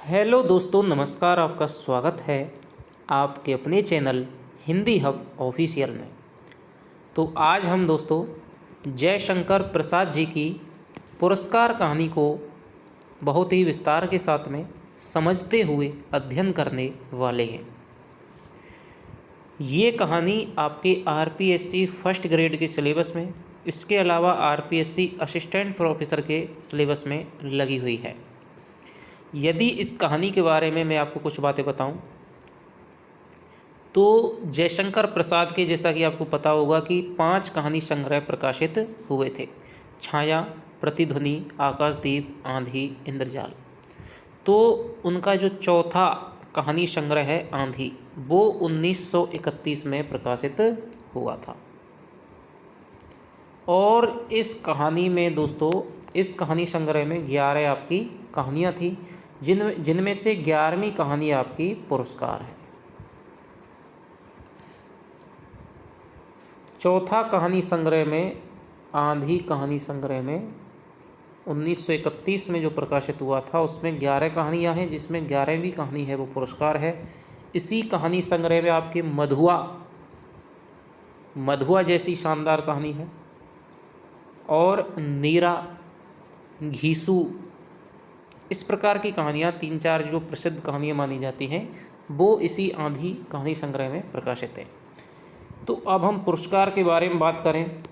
Hello दोस्तों, नमस्कार। आपका स्वागत है आपके अपने चैनल हिंदी हब ऑफिशियल में। तो आज हम दोस्तों जयशंकर प्रसाद जी की पुरस्कार कहानी को बहुत ही विस्तार के साथ में समझते हुए अध्ययन करने वाले हैं। ये कहानी आपके आरपीएससी फर्स्ट ग्रेड के सिलेबस में, इसके अलावा आरपीएससी असिस्टेंट प्रोफेसर के सिलेबस में लगी हुई है। यदि इस कहानी के बारे में मैं आपको कुछ बातें बताऊं तो जयशंकर प्रसाद के, जैसा कि आपको पता होगा कि 5 कहानी संग्रह प्रकाशित हुए थे। छाया, प्रतिध्वनि, आकाशदीप, आंधी, इंद्रजाल। तो उनका जो चौथा कहानी संग्रह है आंधी, वो 1931 में प्रकाशित हुआ था। और इस कहानी में दोस्तों, इस कहानी संग्रह में 11 आपकी कहानियाँ थी, जिनमें से 11वीं कहानी आपकी पुरस्कार है। चौथा कहानी संग्रह में, आंधी कहानी संग्रह में 1931 में जो प्रकाशित हुआ था, उसमें 11 कहानियाँ हैं, जिसमें 11वीं कहानी है वो पुरस्कार है। इसी कहानी संग्रह में आपके मधुआ जैसी शानदार कहानी है, और नीरा, घीसू, इस प्रकार की कहानियाँ 3-4 जो प्रसिद्ध कहानियाँ मानी जाती हैं, वो इसी आंधी कहानी संग्रह में प्रकाशित है। तो अब हम पुरस्कार के बारे में बात करें।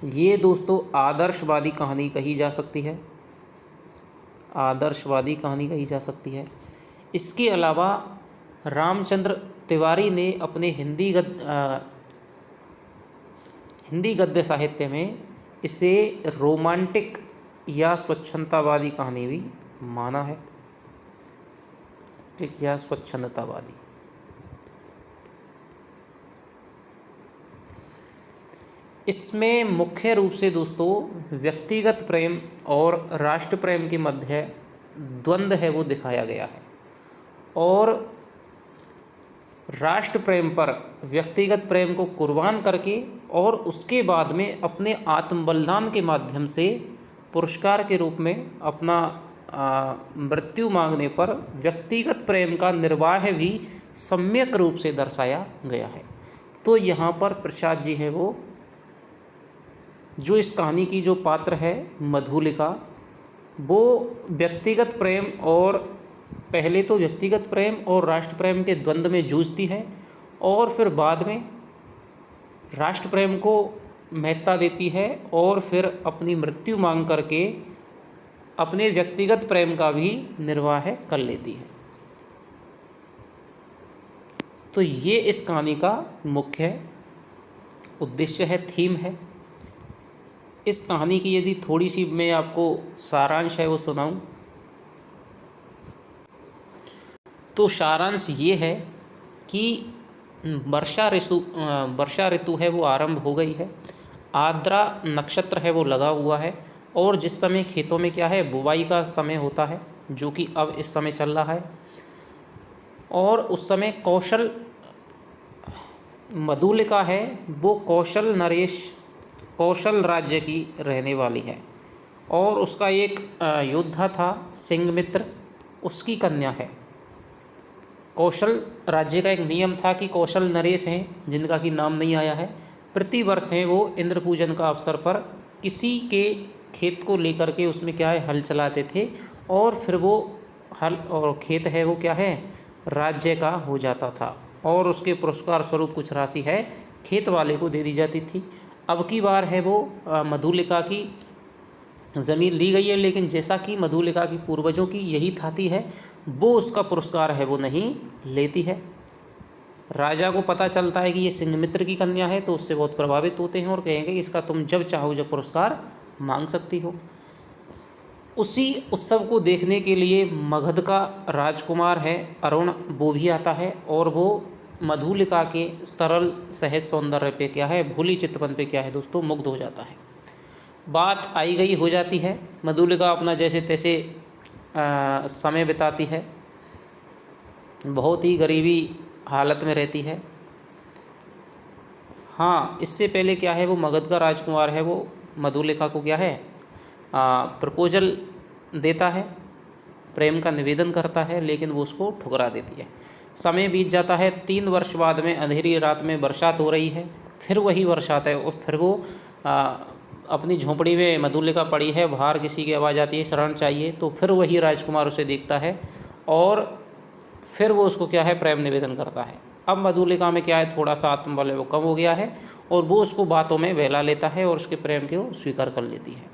ये दोस्तों आदर्शवादी कहानी कही जा सकती है, आदर्शवादी कहानी कही जा सकती है। इसके अलावा रामचंद्र तिवारी ने अपने हिंदी गद्य साहित्य में इसे रोमांटिक या स्वच्छंदतावादी कहानी भी माना है। ठीक, या स्वच्छंदतावादी। इसमें मुख्य रूप से दोस्तों व्यक्तिगत प्रेम और राष्ट्र प्रेम के मध्य द्वंद्व है वो दिखाया गया है, और राष्ट्र प्रेम पर व्यक्तिगत प्रेम को कुर्बान करके और उसके बाद में अपने आत्मबलिदान के माध्यम से पुरस्कार के रूप में अपना मृत्यु मांगने पर व्यक्तिगत प्रेम का निर्वाह भी सम्यक रूप से दर्शाया गया है। तो यहाँ पर प्रसाद जी हैं वो, जो इस कहानी की जो पात्र है मधुलिका, वो व्यक्तिगत प्रेम और पहले तो व्यक्तिगत प्रेम और राष्ट्र प्रेम के द्वंद्व में जूझती है, और फिर बाद में राष्ट्र प्रेम को महत्ता देती है, और फिर अपनी मृत्यु मांग करके अपने व्यक्तिगत प्रेम का भी निर्वाह कर लेती है। तो ये इस कहानी का मुख्य उद्देश्य है, थीम है। इस कहानी की यदि थोड़ी सी मैं आपको सारांश है वो सुनाऊं, तो सारांश ये है कि वर्षा ऋतु है वो आरंभ हो गई है। आर्द्रा नक्षत्र है वो लगा हुआ है, और जिस समय खेतों में क्या है, बुवाई का समय होता है, जो कि अब इस समय चल रहा है। और उस समय मधुलिका है वो कौशल राज्य की रहने वाली है, और उसका एक योद्धा था सिंहमित्र, उसकी कन्या है। कौशल राज्य का एक नियम था कि कौशल नरेश हैं, जिनका कि नाम नहीं आया है, प्रतिवर्ष हैं वो इंद्र पूजन का अवसर पर किसी के खेत को लेकर के उसमें क्या है, हल चलाते थे, और फिर वो हल और खेत है वो क्या है, राज्य का हो जाता था, और उसके पुरस्कार स्वरूप कुछ राशि है खेत वाले को दे दी जाती थी। अब की बार है वो मधुलिका की ज़मीन ली गई है, लेकिन जैसा कि मधुलिका की पूर्वजों की यही थाती है, वो उसका पुरस्कार है वो नहीं लेती है। राजा को पता चलता है कि ये सिंहमित्र की कन्या है, तो उससे बहुत प्रभावित होते हैं और कहेंगे इसका तुम जब चाहो जब पुरस्कार मांग सकती हो। उसी उत्सव को देखने के लिए मगध का राजकुमार है अरुण, वो भी आता है, और वो मधुलिका के सरल सहज सौंदर्य पे क्या है, भोली चितपन पे क्या है दोस्तों, मुग्ध हो जाता है। बात आई गई हो जाती है, मधुलिका अपना जैसे तैसे समय बिताती है, बहुत ही गरीबी हालत में रहती है। हाँ, इससे पहले क्या है, वो मगध का राजकुमार है वो मधुलिका को क्या है प्रपोजल देता है, प्रेम का निवेदन करता है, लेकिन वो उसको ठुकरा देती है। समय बीत जाता है। 3 वर्ष बाद में अंधेरी रात में बरसात हो रही है। फिर वही बरसात है और फिर वो अपनी झोंपड़ी में मधुलिका पड़ी है, बाहर किसी की आवाज़ आती है शरण चाहिए, तो फिर वही राजकुमार उसे देखता है और फिर वो उसको क्या है प्रेम निवेदन करता है। अब मधुलिका में क्या है, थोड़ा सा आत्मबल है वो कम हो गया है और वो उसको बातों में बहला लेता है और उसके प्रेम को स्वीकार कर लेती है।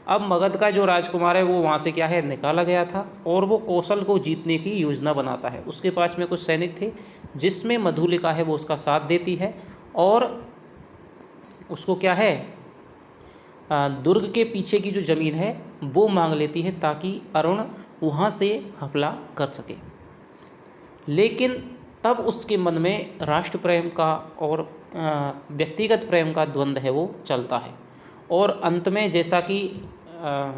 अब मगध का जो राजकुमार है वो वहाँ से क्या है निकाला गया था और वो कौशल को जीतने की योजना बनाता है। उसके पास में कुछ सैनिक थे जिसमें मधुलिका है वो उसका साथ देती है और उसको क्या है दुर्ग के पीछे की जो ज़मीन है वो मांग लेती है ताकि अरुण वहाँ से हमला कर सके। लेकिन तब उसके मन में राष्ट्र प्रेम का और व्यक्तिगत प्रेम का द्वंद्व है वो चलता है और अंत में जैसा कि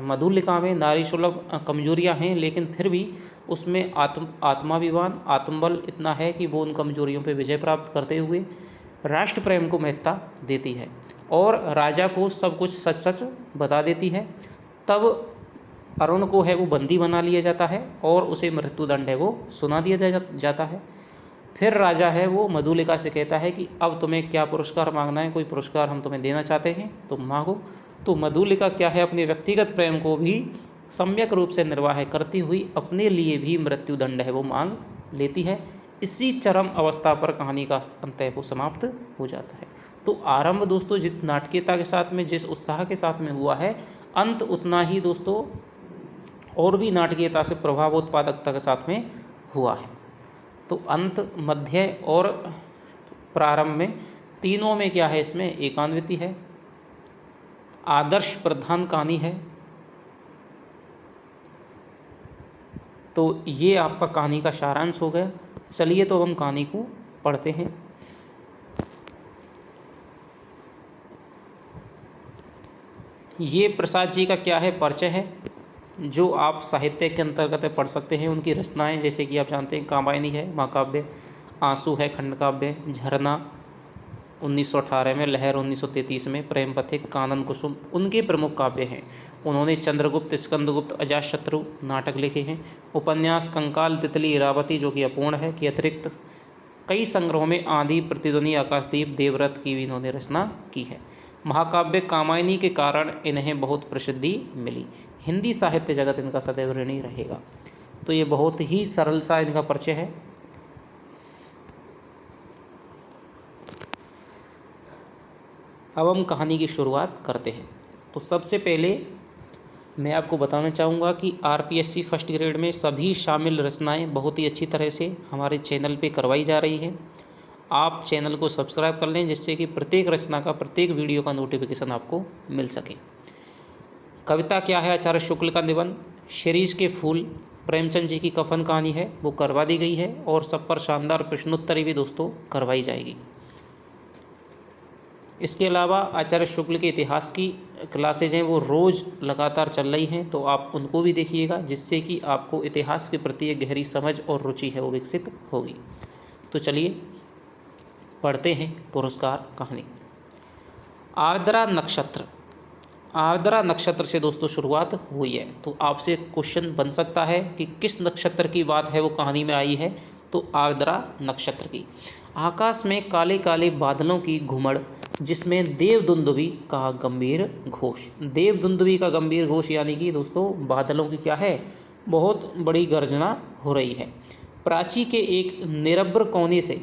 मधुलिका में नारी सुलभ कमजोरियां हैं, लेकिन फिर भी उसमें आत्माभिमान आत्मबल इतना है कि वो उन कमजोरियों पर विजय प्राप्त करते हुए राष्ट्र प्रेम को महत्ता देती है और राजा को सब कुछ सच सच बता देती है। तब अरुण को है वो बंदी बना लिया जाता है और उसे मृत्युदंड है वो सुना दिया जाता है। फिर राजा है वो मधुलिका से कहता है कि अब तुम्हें क्या पुरस्कार मांगना है, कोई पुरस्कार हम तुम्हें देना चाहते हैं, तुम मांगो। तो मधुलिका क्या है अपने व्यक्तिगत प्रेम को भी सम्यक रूप से निर्वाह करती हुई अपने लिए भी मृत्युदंड है वो मांग लेती है। इसी चरम अवस्था पर कहानी का अंत है वो समाप्त हो जाता है। तो आरंभ दोस्तों जिस नाटकीयता के साथ में, जिस उत्साह के साथ में हुआ है, अंत उतना ही दोस्तों और भी नाटकीयता से प्रभावोत्पादकता के साथ में हुआ है। तो अंत, मध्य और प्रारंभ में तीनों में क्या है, इसमें एकान्विति है, आदर्श प्रधान कहानी है। तो ये आपका कहानी का सारांश हो गया। चलिए तो हम कहानी को पढ़ते हैं। ये प्रसाद जी का क्या है परिचय है, जो आप साहित्य के अंतर्गत पढ़ सकते हैं। उनकी रचनाएं जैसे कि आप जानते हैं कामायनी है, महाकाव्य, आंसू है खंडकाव्य, झरना 1918 में, लहर 1933 में, प्रेम पथिक, कानन कुसुम उनके प्रमुख काव्य हैं। उन्होंने चंद्रगुप्त, स्कंदगुप्त, अजातशत्रु नाटक लिखे हैं। उपन्यास कंकाल, तितली, इरावती जो कि अपूर्ण है के अतिरिक्त कई संग्रहों में आंधी, प्रतिध्वनि, आकाशदीप, देवव्रत की भी इन्होंने रचना की है। महाकाव्य कामायनी के कारण इन्हें बहुत प्रसिद्धि मिली। हिंदी साहित्य जगत इनका सदैव ऋणी रहेगा। तो ये बहुत ही सरल सा इनका परिचय है। अब हम कहानी की शुरुआत करते हैं। तो सबसे पहले मैं आपको बताना चाहूँगा कि आरपीएससी फर्स्ट ग्रेड में सभी शामिल रचनाएं बहुत ही अच्छी तरह से हमारे चैनल पे करवाई जा रही है। आप चैनल को सब्सक्राइब कर लें जिससे कि प्रत्येक रचना का, प्रत्येक वीडियो का नोटिफिकेशन आपको मिल सके। कविता क्या है, आचार्य शुक्ल का निबंध, शिरीष के फूल प्रेमचंद जी की कफन कहानी है वो करवा दी गई है और सब पर शानदार प्रश्नोत्तरी भी दोस्तों करवाई जाएगी। इसके अलावा आचार्य शुक्ल के इतिहास की क्लासेज हैं वो रोज़ लगातार चल रही हैं, तो आप उनको भी देखिएगा जिससे कि आपको इतिहास के प्रति एक गहरी समझ और रुचि है वो विकसित होगी। तो चलिए पढ़ते हैं पुरस्कार कहानी। आर्द्रा नक्षत्र। आर्द्रा नक्षत्र से दोस्तों शुरुआत हुई है। तो आपसे क्वेश्चन बन सकता है कि किस नक्षत्र की बात है वो कहानी में आई है, तो आर्द्रा नक्षत्र की। आकाश में काले काले बादलों की घुमड़ जिसमें देवदुंदुभी का गंभीर घोष। देवदुंदुभी का गंभीर घोष यानी कि दोस्तों बादलों की क्या है, बहुत बड़ी गर्जना हो रही है। प्राची के एक निरभ्र कोने से,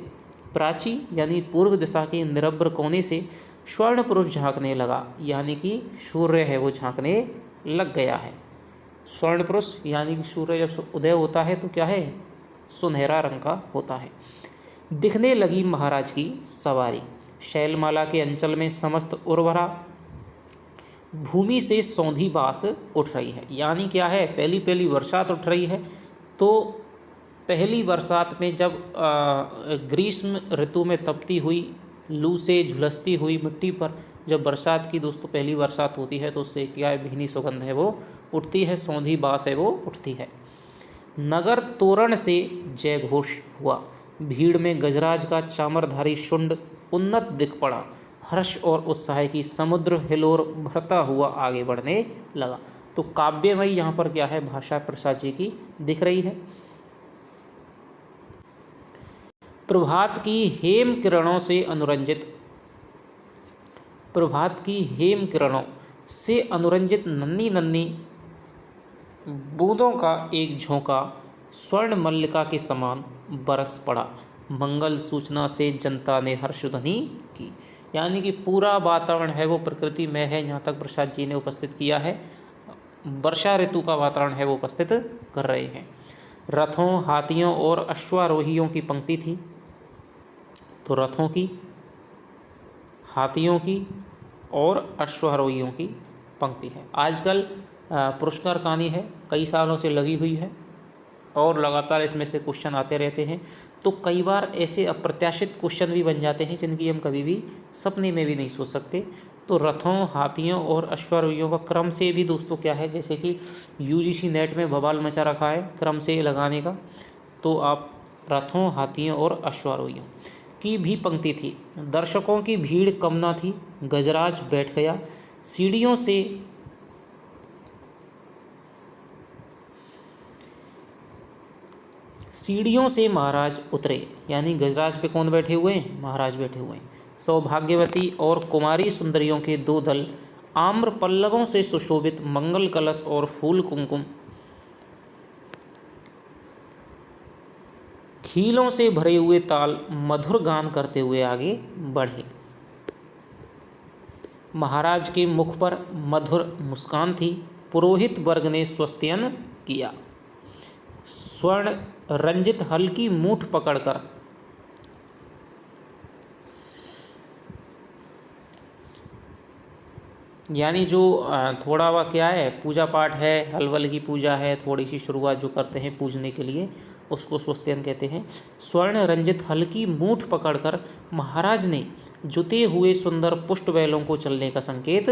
प्राची यानी पूर्व दिशा के निरभ्र कोने से स्वर्ण पुरुष झांकने लगा, यानी कि सूर्य है वो झांकने लग गया है। स्वर्ण पुरुष यानी कि सूर्य जब उदय होता है तो क्या है, सुनहरा रंग का होता है। दिखने लगी महाराज की सवारी। शैलमाला के अंचल में समस्त उर्वरा भूमि से सौंधी बास उठ रही है, यानी क्या है, पहली पहली बरसात उठ रही है। तो पहली बरसात में जब ग्रीष्म ऋतु में तपती हुई लू से झुलसती हुई मिट्टी पर जब बरसात की दोस्तों पहली बरसात होती है तो उससे क्या है, भीनी सुगंध है वो उठती है, सौंधी बास है वो उठती है। नगर तोरण से जय घोष हुआ। भीड़ में गजराज का चामरधारी शुंड उन्नत दिख पड़ा। हर्ष और उत्साह की समुद्र हिलोर भरता हुआ आगे बढ़ने लगा। तो काव्यमयी यहाँ पर क्या है, भाषा प्रसाद जी की दिख रही है। प्रभात की हेम किरणों से अनुरंजित, प्रभात की हेम किरणों से अनुरंजित नन्ही नन्ही बूंदों का एक झोंका स्वर्ण मल्लिका के समान बरस पड़ा। मंगल सूचना से जनता ने हर्षध्वनि की। यानी कि पूरा वातावरण है वो प्रकृति में है, यहाँ तक प्रसाद जी ने उपस्थित किया है। वर्षा ऋतु का वातावरण है वो उपस्थित कर रहे हैं। रथों, हाथियों और अश्वारोहियों की पंक्ति थी। तो रथों की, हाथियों की और अश्वारोहियों की पंक्ति है। आजकल पुरस्कार कहानी है, कई सालों से लगी हुई है और लगातार इसमें से क्वेश्चन आते रहते हैं। तो कई बार ऐसे अप्रत्याशित क्वेश्चन भी बन जाते हैं जिनकी हम कभी भी सपने में भी नहीं सोच सकते। तो रथों, हाथियों और अश्वारोहियों का क्रम से भी दोस्तों क्या है, जैसे कि यूजीसी नेट में बवाल मचा रखा है क्रम से लगाने का, तो आप रथों, हाथियों और अश्वारोहियों की भी पंक्ति थी। दर्शकों की भीड़ कम ना थी, गजराज बैठ गया। सीढ़ियों से महाराज उतरे। यानी गजराज पे कौन बैठे हुए हैं, महाराज बैठे हुए हैं। सौभाग्यवती और कुमारी सुंदरियों के दो दल, आम्र पल्लवों से सुशोभित मंगल कलश और फूल कुमकुम खीलों से भरे हुए ताल मधुर गान करते हुए आगे बढ़े। महाराज के मुख पर मधुर मुस्कान थी। पुरोहित वर्ग ने स्वस्तियन किया। स्वर्ण रंजित हल्की मूठ पकड़कर यानी जो थोड़ा वह क्या है, पूजा पाठ है, हलवल की पूजा है, थोड़ी सी शुरुआत जो करते हैं पूजने के लिए, उसको स्वस्तियन कहते हैं। स्वर्ण रंजित हल्की मूठ पकड़कर महाराज ने जुते हुए सुंदर पुष्ट बैलों को चलने का संकेत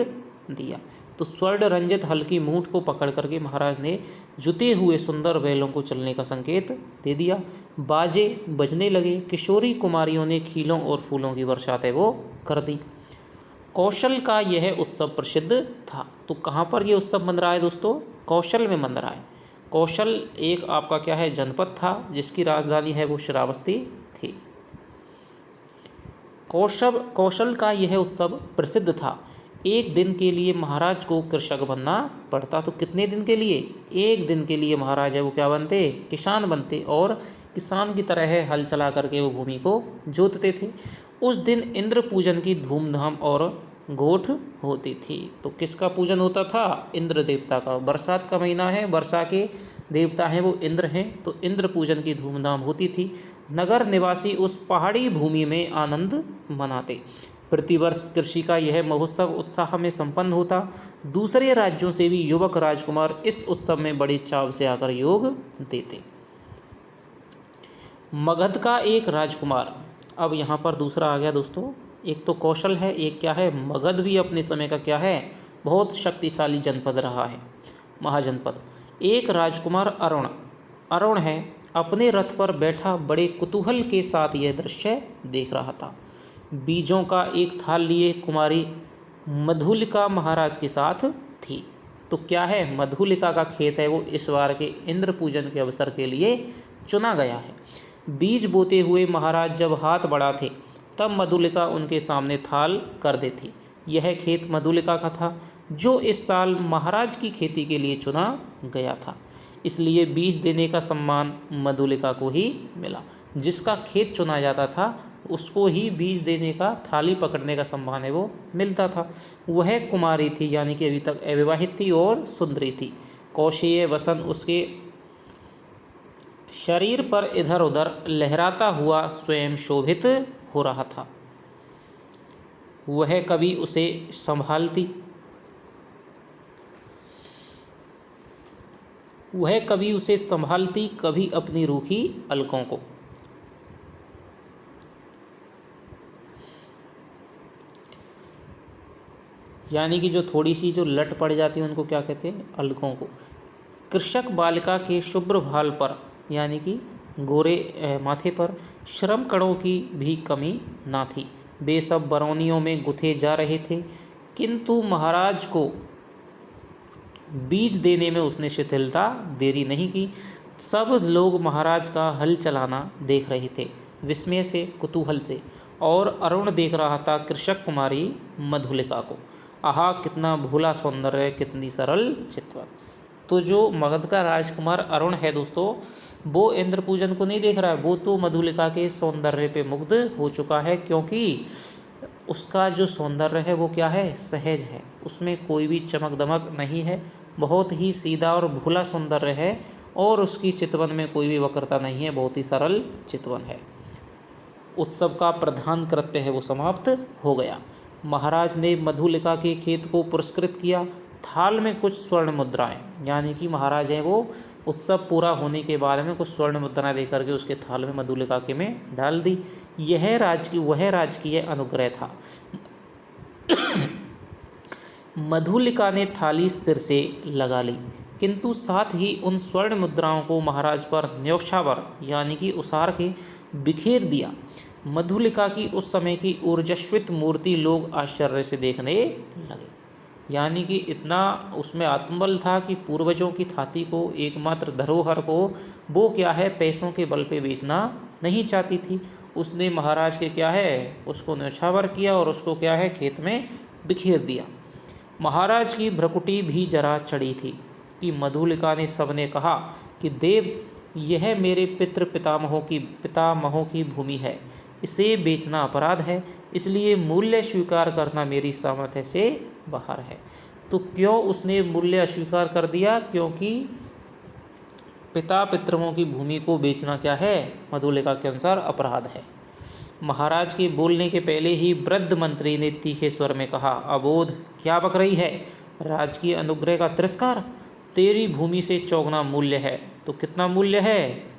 दिया। तो स्वर्ण रंजित हल्की मूठ को पकड़ करके महाराज ने जुते हुए सुंदर बैलों को चलने का संकेत दे दिया। बाजे बजने लगे। किशोरी कुमारियों ने खीलों और फूलों की बरसात है वो कर दी। कौशल का यह उत्सव प्रसिद्ध था। तो कहाँ पर यह उत्सव मन रहा है दोस्तों, कौशल में मन रहा है। कौशल एक आपका क्या है, जनपद था जिसकी राजधानी है वो श्रावस्ती थी। कौशल का यह उत्सव प्रसिद्ध था। एक दिन के लिए महाराज को कृषक बनना पड़ता। तो कितने दिन के लिए, एक दिन के लिए महाराज है वो क्या बनते, किसान बनते, और किसान की तरह है हल चला करके वो भूमि को जोतते थे। उस दिन इंद्र पूजन की धूमधाम और गोठ होती थी। तो किसका पूजन होता था, इंद्र देवता का। बरसात का महीना है, वर्षा के देवता हैं वो इंद्र हैं, तो इंद्र पूजन की धूमधाम होती थी। नगर निवासी उस पहाड़ी भूमि में आनंद मनाते। प्रतिवर्ष कृषि का यह महोत्सव उत्साह में संपन्न होता। दूसरे राज्यों से भी युवक राजकुमार इस उत्सव में बड़े चाव से आकर योग देते। मगध का एक राजकुमार, अब यहाँ पर दूसरा आ गया दोस्तों। एक तो कौशल है, एक क्या है, मगध भी अपने समय का क्या है, बहुत शक्तिशाली जनपद रहा है, महाजनपद। एक राजकुमार अरुण है, अपने रथ पर बैठा बड़े कुतूहल के साथ यह दृश्य देख रहा था। बीजों का एक थाल लिए कुमारी मधुलिका महाराज के साथ थी। तो क्या है, मधुलिका का खेत है वो इस बार के इंद्र पूजन के अवसर के लिए चुना गया है। बीज बोते हुए महाराज जब हाथ बढ़ाते तब मधुलिका उनके सामने थाल कर देती। यह खेत मधुलिका का था जो इस साल महाराज की खेती के लिए चुना गया था, इसलिए बीज देने का सम्मान मधुलिका को ही मिला। जिसका खेत चुना जाता था उसको ही बीज देने का, थाली पकड़ने का सम्मान है वो मिलता था। वह कुमारी थी, यानी कि अभी तक अविवाहित थी और सुंदरी थी। कौशेय वसन उसके शरीर पर इधर उधर लहराता हुआ स्वयं शोभित हो रहा था। वह कभी उसे संभालती, कभी अपनी रूखी अलकों को। यानी कि जो थोड़ी सी जो लट पड़ जाती है उनको क्या कहते हैं, अलकों को। कृषक बालिका के शुभ्र भाल पर, यानी कि गोरे माथे पर श्रम कणों की भी कमी ना थी। वे सब बरौनियों में गुथे जा रहे थे, किंतु महाराज को बीज देने में उसने शिथिलता देरी नहीं की। सब लोग महाराज का हल चलाना देख रहे थे, विस्मय से, कुतूहल से। और अरुण देख रहा था कृषक कुमारी मधुलिका को। आहा, कितना भोला सौंदर्य, कितनी सरल चितवन। तो जो मगध का राजकुमार अरुण है दोस्तों, वो इंद्र पूजन को नहीं देख रहा है, वो तो मधुलिका के सौंदर्य पे मुग्ध हो चुका है, क्योंकि उसका जो सौंदर्य है वो क्या है, सहज है, उसमें कोई भी चमक दमक नहीं है, बहुत ही सीधा और भोला सौंदर्य है, और उसकी चितवन में कोई भी वक्रता नहीं है, बहुत ही सरल चितवन है। उत्सव का प्रधान कृत्य है वो समाप्त हो गया। महाराज ने मधुलिका के खेत को पुरस्कृत किया। थाल में कुछ स्वर्ण मुद्राएं, यानी कि महाराज हैं वो उत्सव पूरा होने के बाद में कुछ स्वर्ण मुद्राएं देकर के उसके थाल में मधुलिका के में डाल दी। वह राजकीय अनुग्रह था। मधुलिका ने थाली सिर से लगा ली, किंतु साथ ही उन स्वर्ण मुद्राओं को महाराज पर न्योछावर यानी कि उसार के बिखेर दिया। मधुलिका की उस समय की ऊर्जस्वित मूर्ति लोग आश्चर्य से देखने लगे, यानी कि इतना उसमें आत्मबल था कि पूर्वजों की थाती को, एकमात्र धरोहर को वो क्या है, पैसों के बल पे बेचना नहीं चाहती थी। उसने महाराज के क्या है, उसको न्योछावर किया और उसको क्या है, खेत में बिखेर दिया। महाराज की भ्रकुटी भी जरा चढ़ी थी कि मधुलिका ने सबने कहा कि देव, यह मेरे पितामहों की भूमि है, इसे बेचना अपराध है, इसलिए मूल्य स्वीकार करना मेरी सामर्थ्य से बाहर है। तो क्यों उसने मूल्य अस्वीकार कर दिया? क्योंकि पितरों की भूमि को बेचना क्या है, मधुलिका के अनुसार अपराध है। महाराज के बोलने के पहले ही वृद्ध मंत्री ने तीखे स्वर में कहा, अबोध, क्या बक रही है? राज की अनुग्रह का तिरस्कार? तेरी भूमि से चौगुना मूल्य है। तो कितना मूल्य है?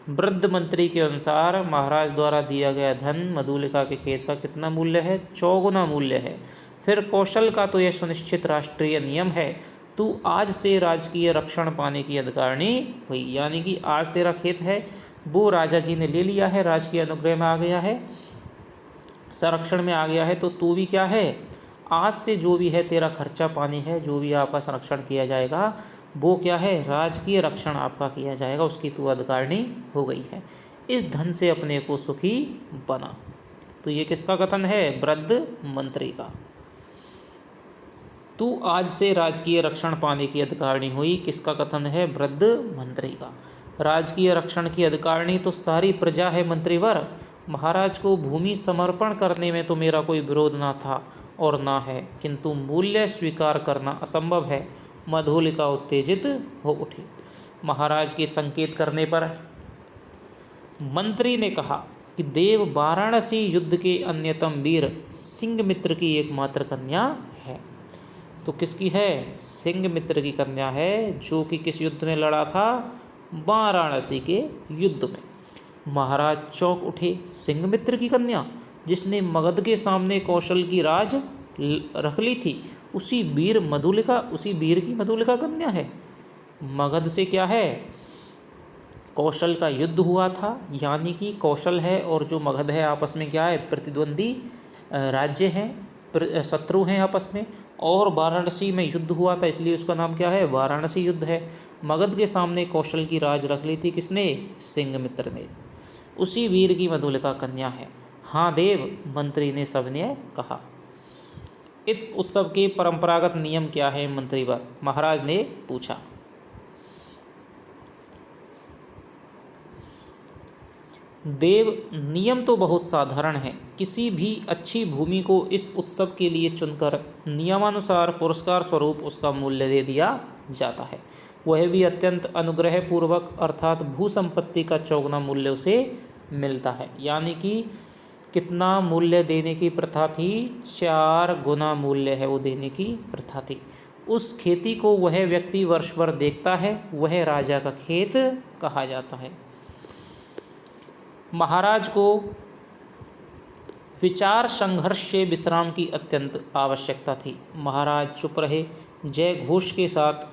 वृद्ध मंत्री के अनुसार महाराज द्वारा दिया गया धन मधुलिका के खेत का कितना मूल्य है? चौगुना मूल्य है। फिर कौशल का तो यह सुनिश्चित राष्ट्रीय नियम है, तू आज से राजकीय रक्षण पाने की अधिकारिणी हुई। यानी कि आज तेरा खेत है वो राजा जी ने ले लिया है, राजकीय अनुग्रह में आ गया है, संरक्षण में आ गया है, तो तू भी क्या है, आज से जो भी है तेरा खर्चा पानी है, जो भी आपका संरक्षण किया जाएगा वो क्या है, राजकीय रक्षण आपका किया जाएगा, उसकी तू अधिकारिणी हो गई है। इस धन से अपने को सुखी बना। तो ये किसका कथन है? वृद्ध मंत्री का। तू आज से राजकीय रक्षण पाने की अधिकारिणी हुई, किसका कथन है? वृद्ध मंत्री का। राजकीय रक्षण की अधिकारिणी तो सारी प्रजा है मंत्रीवर। महाराज को भूमि समर्पण करने में तो मेरा कोई विरोध ना था और ना है, किंतु मूल्य स्वीकार करना असंभव है। मधुलिका उत्तेजित हो उठी। महाराज के संकेत करने पर मंत्री ने कहा कि देव, वाराणसी युद्ध के अन्यतम वीर सिंहमित्र की एकमात्र कन्या है। तो किसकी है? सिंहमित्र की कन्या है, जो कि किस युद्ध में लड़ा था? वाराणसी के युद्ध में। महाराज चौंक उठे। सिंहमित्र की कन्या, जिसने मगध के सामने कौशल की राज रख ली थी, उसी वीर की मधुलिका कन्या है। मगध से क्या है, कौशल का युद्ध हुआ था, यानी कि कौशल है और जो मगध है आपस में क्या है, प्रतिद्वंदी राज्य हैं, शत्रु हैं आपस में। और वाराणसी में युद्ध हुआ था, इसलिए उसका नाम क्या है, वाराणसी युद्ध है। मगध के सामने कौशल की राज रख ली थी किसने? सिंहमित्र ने। उसी वीर की मधुलिका कन्या है। हाँ देव, मंत्री ने सबने कहा। इस उत्सव के परंपरागत नियम क्या है मंत्रीवर? महाराज ने पूछा। देव, नियम तो बहुत साधारण है। किसी भी अच्छी भूमि को इस उत्सव के लिए चुनकर नियमानुसार पुरस्कार स्वरूप उसका मूल्य दे दिया जाता है, वह भी अत्यंत अनुग्रह पूर्वक, अर्थात भू संपत्ति का चौगुना मूल्य उसे मिलता है। यानी कि कितना मूल्य देने की प्रथा थी? 4 गुना मूल्य है वो देने की प्रथा थी। उस खेती को वह व्यक्ति वर्ष भर देखता है, वह राजा का खेत कहा जाता है। महाराज को विचार संघर्ष से विश्राम की अत्यंत आवश्यकता थी। महाराज चुप रहे, जय घोष के साथ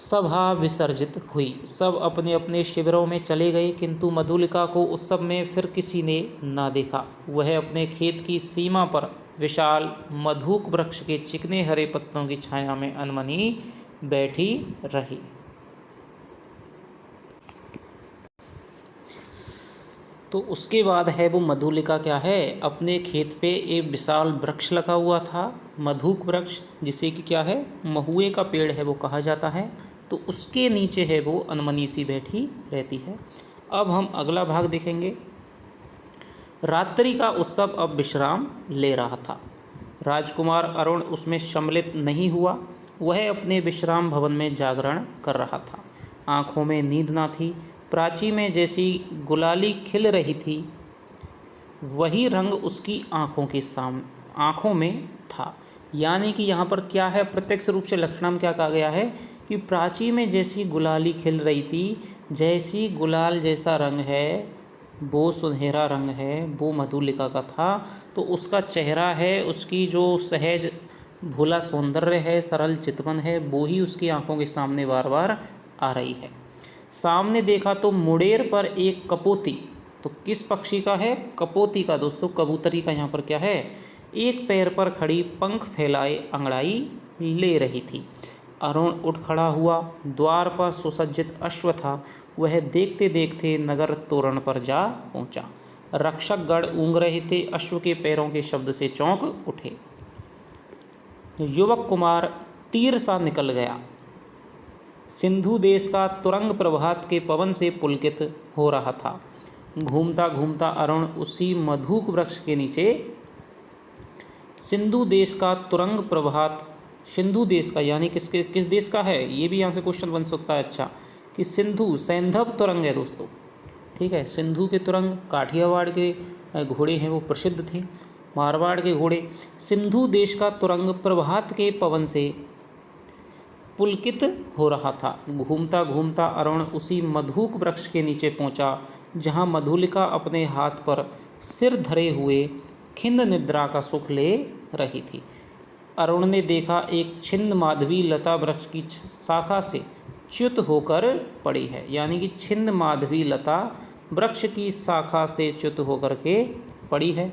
सभा विसर्जित हुई। सब अपने अपने शिविरों में चले गए, किंतु मधुलिका को उत्सव में फिर किसी ने ना देखा। वह अपने खेत की सीमा पर विशाल मधुक वृक्ष के चिकने हरे पत्तों की छाया में अनमनी बैठी रही। तो उसके बाद है वो मधुलिका क्या है, अपने खेत पे एक विशाल वृक्ष लगा हुआ था, मधुक वृक्ष, जिसे कि क्या है, महुए का पेड़ है वो कहा जाता है। तो उसके नीचे है वो अनमनी सी बैठी रहती है। अब हम अगला भाग देखेंगे। रात्रि का उत्सव अब विश्राम ले रहा था। राजकुमार अरुण उसमें सम्मिलित नहीं हुआ। वह अपने विश्राम भवन में जागरण कर रहा था। आँखों में नींद ना थी। प्राची में जैसी गुलाली खिल रही थी, वही रंग उसकी आँखों में था। यानी कि यहाँ पर क्या है, प्रत्यक्ष रूप से लक्षणम क्या कहा गया है कि प्राची में जैसी गुलाली खिल रही थी, जैसी गुलाल जैसा रंग है, वो सुनहरा रंग है, वो मधुलिका का था। तो उसका चेहरा है, उसकी जो सहज भोला सौंदर्य है, सरल चितवन है, वो ही उसकी आंखों के सामने बार बार आ रही है। सामने देखा तो मुडेर पर एक कपोती, तो किस पक्षी का है, कपोती का दोस्तों, कबूतरी का यहाँ पर क्या है, एक पैर पर खड़ी पंख फैलाए अंगड़ाई ले रही थी। अरुण उठ खड़ा हुआ। द्वार पर सुसज्जित अश्व था। वह देखते देखते नगर तोरण पर जा पहुंचा। रक्षक गण ऊँग रहे थे। अश्व के पैरों के शब्द से चौंक उठे। युवक कुमार तीर सा निकल गया। सिंधु देश का तुरंग प्रभात के पवन से पुलकित हो रहा था। घूमता घूमता अरुण उसी मधुक वृक्ष के नीचे, सिंधु देश का तुरंग प्रभात, सिंधु देश का यानी किस देश का है, ये भी यहाँ से क्वेश्चन बन सकता है। अच्छा, कि सिंधु सैंधव तुरंग है दोस्तों, ठीक है। सिंधु के तुरंग काठियावाड़ के घोड़े हैं वो प्रसिद्ध थे, मारवाड़ के घोड़े। सिंधु देश का तुरंग प्रभात के पवन से पुलकित हो रहा था। घूमता घूमता अरुण उसी मधुक वृक्ष के नीचे पहुंचा, जहां मधुलिका अपने हाथ पर सिर धरे हुए खिन्न निद्रा का सुख ले रही थी। अरुण ने देखा एक छिन्न माधवी लता वृक्ष की शाखा से च्युत होकर पड़ी है। यानी कि छिन्न माधवी लता वृक्ष की शाखा से च्युत होकर के पड़ी है।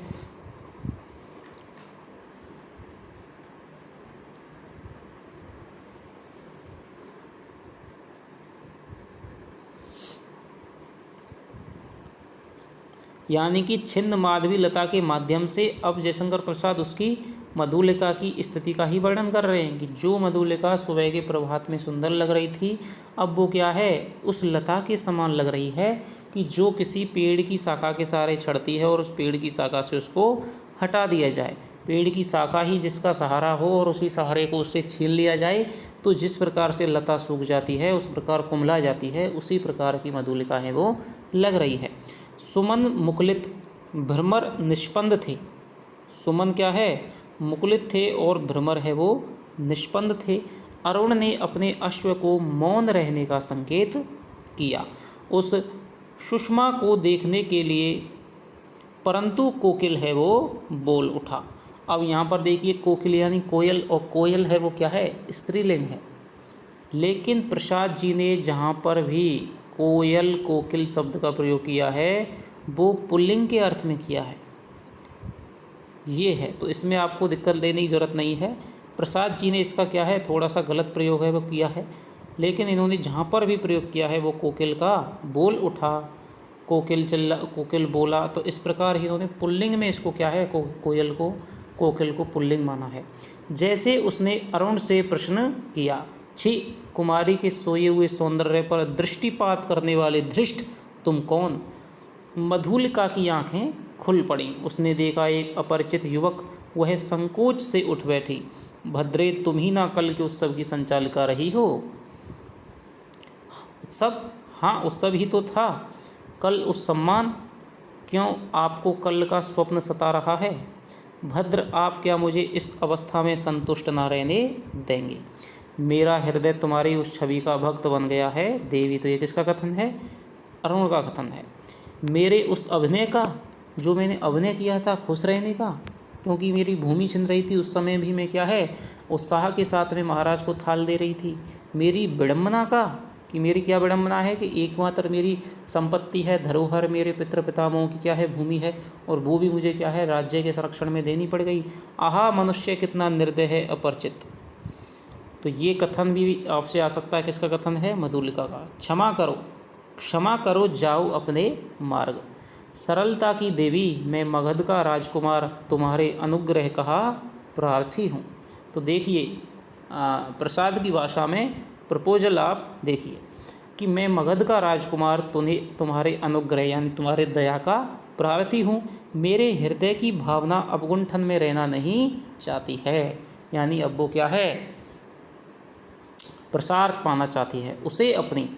यानी कि छिन्न माधवी लता के माध्यम से अब जयशंकर प्रसाद उसकी मधुलिका की स्थिति का ही वर्णन कर रहे हैं कि जो मधुलिका सुबह के प्रभात में सुंदर लग रही थी, अब वो क्या है, उस लता के समान लग रही है कि जो किसी पेड़ की शाखा के सहारे चढ़ती है और उस पेड़ की शाखा से उसको हटा दिया जाए। पेड़ की शाखा ही जिसका सहारा हो और उसी सहारे को उससे छीन लिया जाए, तो जिस प्रकार से लता सूख जाती है, उस प्रकार कुम्हला जाती है, उसी प्रकार की मधुलिका है वो लग रही है। सुमन मुकुलित, भ्रमर निष्पन्द थे। सुमन क्या है, मुकुलित थे और भ्रमर है वो निष्पन्द थे। अरुण ने अपने अश्व को मौन रहने का संकेत किया उस सुषमा को देखने के लिए, परंतु कोकिल है वो बोल उठा। अब यहाँ पर देखिए, कोकिल यानी कोयल, और कोयल है वो क्या है, स्त्रीलिंग है। लेकिन प्रसाद जी ने जहाँ पर भी कोयल कोकिल शब्द का प्रयोग किया है, वो पुल्लिंग के अर्थ में किया है, ये है। तो इसमें आपको दिक्कत लेने की ज़रूरत नहीं है। प्रसाद जी ने इसका क्या है, थोड़ा सा गलत प्रयोग है वो किया है, लेकिन इन्होंने जहाँ पर भी प्रयोग किया है वो कोकिल का बोल उठा, कोकिल चिल्ला, कोकिल बोला, तो इस प्रकार ही इन्होंने पुल्लिंग में इसको क्या है, कोयल को, कोकिल को पुल्लिंग माना है। जैसे उसने अरुण से प्रश्न किया, छी, कुमारी के सोए हुए सौंदर्य पर दृष्टिपात करने वाले धृष्ट तुम कौन। मधुलिका की आंखें खुल पड़ीं। उसने देखा एक अपरिचित युवक। वह संकोच से उठ बैठी। भद्रे, तुम ही ना कल के उत्सव की संचालिका रही हो। उत्सव? हाँ, उत्सव ही तो था कल। उस सम्मान क्यों आपको कल का स्वप्न सता रहा है? भद्र, आप क्या मुझे इस अवस्था में संतुष्ट ना रहने देंगे? मेरा हृदय तुम्हारी उस छवि का भक्त बन गया है। देवी, तो ये किसका कथन है? अरुण का कथन है। मेरे उस अभिनय का, जो मैंने अभिनय किया था खुश रहने का, क्योंकि मेरी भूमि छिन रही थी, उस समय भी मैं क्या है, उत्साह के साथ में महाराज को थाल दे रही थी। मेरी विडम्बना का, कि मेरी क्या विडम्बना है कि एकमात्र मेरी संपत्ति है, धरोहर मेरे पितृ पितामहों की क्या है, भूमि है, और वो भी मुझे क्या है, राज्य के संरक्षण में देनी पड़ गई। आहा मनुष्य कितना निर्दय है, अपरिचित। तो ये कथन भी आपसे आ सकता है, किसका कथन है, मधुलिका का। क्षमा करो जाओ अपने मार्ग, सरलता की देवी मैं मगध का राजकुमार, तुम्हारे अनुग्रह कहा प्रार्थी हूँ। तो देखिए प्रसाद की भाषा में प्रपोजल आप देखिए कि मैं मगध का राजकुमार तुम्हारे अनुग्रह यानी तुम्हारे दया का प्रार्थी हूँ, मेरे हृदय की भावना अवगुंठन में रहना नहीं चाहती है। यानी अब वो क्या है, प्रसाद पाना चाहती है उसे अपनी।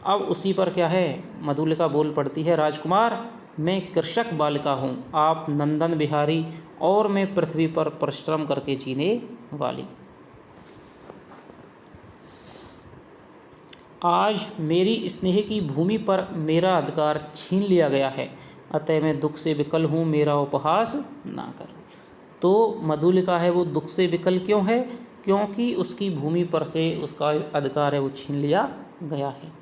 अब उसी पर क्या है, मधुलिका बोल पड़ती है, राजकुमार मैं कृषक बालिका हूँ, आप नंदन बिहारी, और मैं पृथ्वी पर परिश्रम करके जीने वाली। आज मेरी स्नेह की भूमि पर मेरा अधिकार छीन लिया गया है, अतः मैं दुख से विकल हूँ, मेरा उपहास ना कर। तो मधुलिका है वो दुख से विकल क्यों है, क्योंकि उसकी भूमि पर से उसका अधिकार है वो छीन लिया गया है।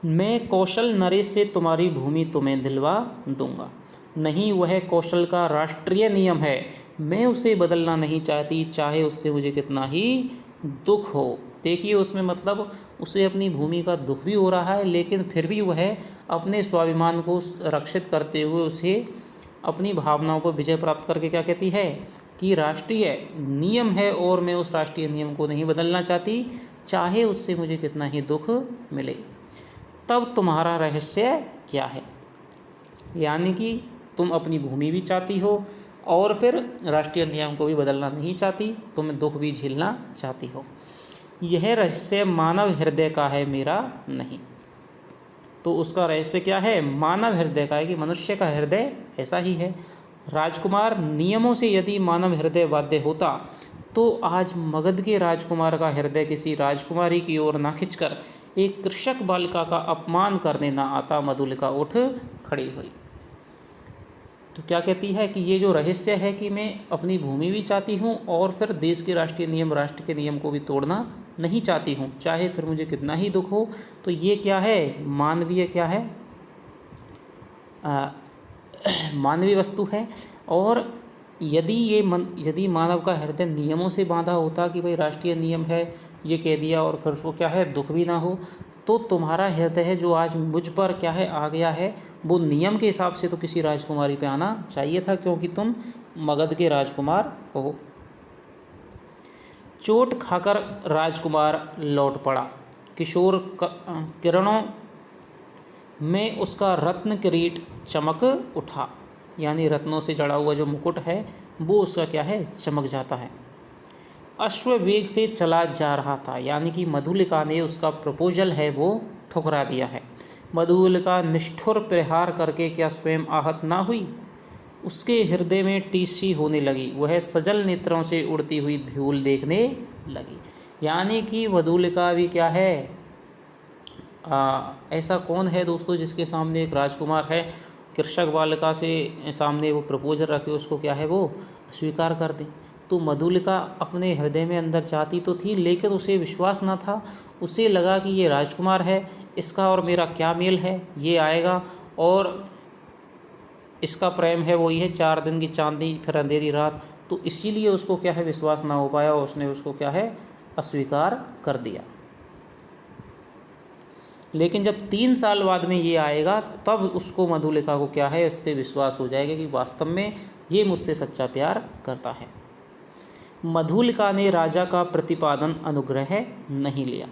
मैं कौशल नरेश से तुम्हारी भूमि तुम्हें दिलवा दूंगा, नहीं वह कौशल का राष्ट्रीय नियम है, मैं उसे बदलना नहीं चाहती, चाहे उससे मुझे कितना ही दुख हो। देखिए उसमें मतलब उसे अपनी भूमि का दुख भी हो रहा है, लेकिन फिर भी वह अपने स्वाभिमान को रक्षित करते हुए उसे अपनी भावनाओं पर विजय प्राप्त करके क्या कहती है कि राष्ट्रीय नियम है और मैं उस राष्ट्रीय नियम को नहीं बदलना चाहती, चाहे उससे मुझे कितना ही दुख मिले। तब तुम्हारा रहस्य क्या है, यानी कि तुम अपनी भूमि भी चाहती हो और फिर राष्ट्रीय नियम को भी बदलना नहीं चाहती, तुम दुख भी झेलना चाहती हो। यह रहस्य मानव हृदय का है, मेरा नहीं। तो उसका रहस्य क्या है, मानव हृदय का है, कि मनुष्य का हृदय ऐसा ही है। राजकुमार नियमों से यदि मानव हृदय बाध्य होता तो आज मगध के राजकुमार का हृदय किसी राजकुमारी की ओर ना खिंचकर एक कृषक बालिका का अपमान करने ना आता। मधुलिका उठ खड़ी हुई। तो क्या कहती है कि ये जो रहस्य है कि मैं अपनी भूमि भी चाहती हूँ और फिर देश के राष्ट्रीय नियम, राष्ट्र के नियम को भी तोड़ना नहीं चाहती हूँ, चाहे फिर मुझे कितना ही दुख हो। तो ये क्या है, मानवीय क्या है, मानवीय वस्तु है। और यदि मानव का हृदय नियमों से बांधा होता कि भाई राष्ट्रीय नियम है ये कह दिया और फिर उसको क्या है दुख भी ना हो, तो तुम्हारा हृदय है जो आज मुझ पर क्या है आ गया है, वो नियम के हिसाब से तो किसी राजकुमारी पे आना चाहिए था, क्योंकि तुम मगध के राजकुमार हो। चोट खाकर राजकुमार लौट पड़ा, किशोर किरणों में उसका रत्न किरीट चमक उठा, यानी रत्नों से जड़ा हुआ जो मुकुट है वो उसका क्या है चमक जाता है। अश्ववेग से चला जा रहा था, यानी कि मधुलिका ने उसका प्रपोजल है वो ठुकरा दिया है। मधुलिका निष्ठुर प्रहार करके क्या स्वयं आहत ना हुई, उसके हृदय में टीसी होने लगी, वह सजल नेत्रों से उड़ती हुई धूल देखने लगी। यानी कि मधुलिका भी क्या है, ऐसा कौन है दोस्तों जिसके सामने एक राजकुमार है कृषक बालिका से सामने वो प्रपोजल रखे उसको क्या है वो स्वीकार कर दे। तो मधुलिका अपने हृदय में अंदर चाहती तो थी, लेकिन उसे विश्वास न था। उसे लगा कि ये राजकुमार है, इसका और मेरा क्या मेल है, ये आएगा और इसका प्रेम है वही है 4 दिन की चांदनी फिर अंधेरी रात। तो इसीलिए उसको क्या है विश्वास ना हो पाया और उसने उसको क्या है अस्वीकार कर दिया। लेकिन जब 3 साल बाद में ये आएगा तब उसको मधुलिका को क्या है इस पर विश्वास हो जाएगा कि वास्तव में ये मुझसे सच्चा प्यार करता है। मधुलिका ने राजा का प्रतिपादन अनुग्रह नहीं लिया।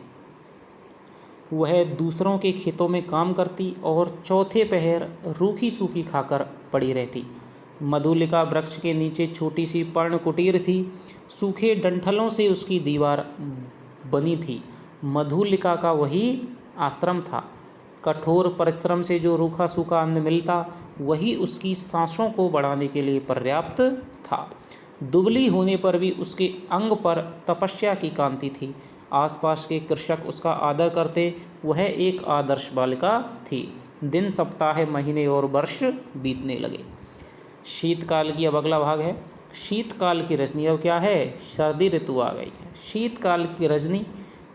वह दूसरों के खेतों में काम करती और चौथे पहर रूखी सूखी खाकर पड़ी रहती। मधुलिका वृक्ष के नीचे छोटी सी पर्ण कुटीर थी, सूखे डंठलों से उसकी दीवार बनी थी। मधुलिका का वही आश्रम था। कठोर परिश्रम से जो रूखा सूखा अन्न मिलता वही उसकी सांसों को बढ़ाने के लिए पर्याप्त था। दुबली होने पर भी उसके अंग पर तपस्या की कांति थी। आसपास के कृषक उसका आदर करते, वह एक आदर्श बालिका थी। दिन सप्ताह महीने और वर्ष बीतने लगे। शीतकाल की अब अगला भाग है। शीतकाल की रजनी, अब क्या है, सर्दी ऋतु आ गई है। शीतकाल की रजनी,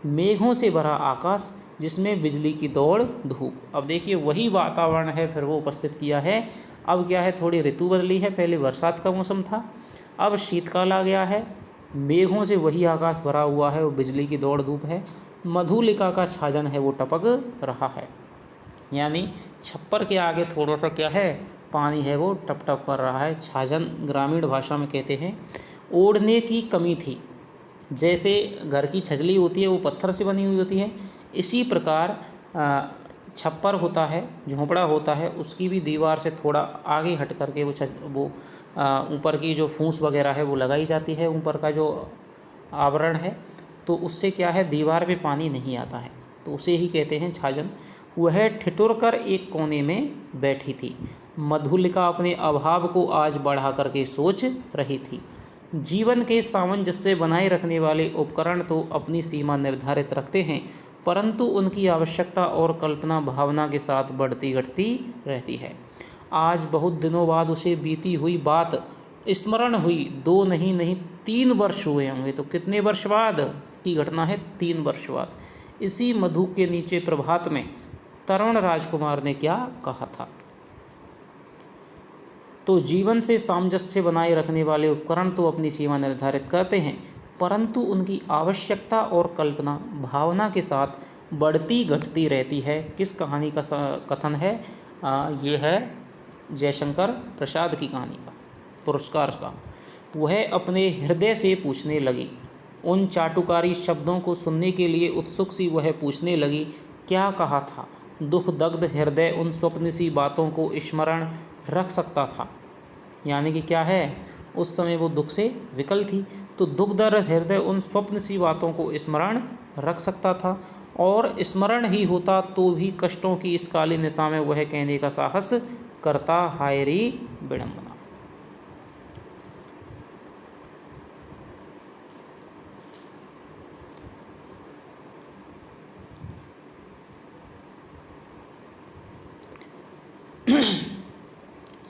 मेघों से भरा आकाश जिसमें बिजली की दौड़ धूप। अब देखिए वही वातावरण है फिर वो उपस्थित किया है। अब क्या है, थोड़ी ऋतु बदली है, पहले बरसात का मौसम था, अब शीतकाल आ गया है, मेघों से वही आकाश भरा हुआ है, वो बिजली की दौड़ धूप है, मधुलिका का छाजन है वो टपक रहा है। यानी छप्पर के आगे थोड़ा सा क्या है, पानी है वो टप टप कर रहा है। छाजन ग्रामीण भाषा में कहते हैं। ओढ़ने की कमी थी, जैसे घर की छजली होती है वो पत्थर से बनी हुई होती है, इसी प्रकार छप्पर होता है, झोंपड़ा होता है, उसकी भी दीवार से थोड़ा आगे हट करके वो ऊपर की जो फूंस वगैरह है वो लगाई जाती है, ऊपर का जो आवरण है, तो उससे क्या है, दीवार पे पानी नहीं आता है, तो उसे ही कहते हैं छाजन। वह ठिठुर कर एक कोने में बैठी थी, मधुलिका अपने अभाव को आज बढ़ा करके सोच रही थी। जीवन के सामंजस्य बनाए रखने वाले उपकरण तो अपनी सीमा निर्धारित रखते हैं, परंतु उनकी आवश्यकता और कल्पना भावना के साथ बढ़ती घटती रहती है। आज बहुत दिनों बाद उसे बीती हुई बात स्मरण हुई। 2 नहीं 3 वर्ष हुए होंगे, तो कितने वर्ष बाद की घटना है, 3 वर्ष बाद। इसी मधु के नीचे प्रभात में तरुण राजकुमार ने क्या कहा था। तो जीवन से सामंजस्य बनाए रखने वाले उपकरण तो अपनी सीमा निर्धारित करते हैं, परंतु उनकी आवश्यकता और कल्पना भावना के साथ बढ़ती घटती रहती है। किस कहानी का कथन है, ये है जयशंकर प्रसाद की कहानी का, पुरस्कार का। वह अपने हृदय से पूछने लगी, उन चाटुकारी शब्दों को सुनने के लिए उत्सुक सी वह पूछने लगी, क्या कहा था। दुख दग्ध हृदय उन स्वप्न सी बातों को स्मरण रख सकता था। यानी कि क्या है, उस समय वो दुख से विकल थी, तो दुख दर्द हृदय उन स्वप्न सी बातों को स्मरण रख सकता था, और स्मरण ही होता तो भी कष्टों की इस काली निशा में वह कहने का साहस करता, हाय रे विडंबना।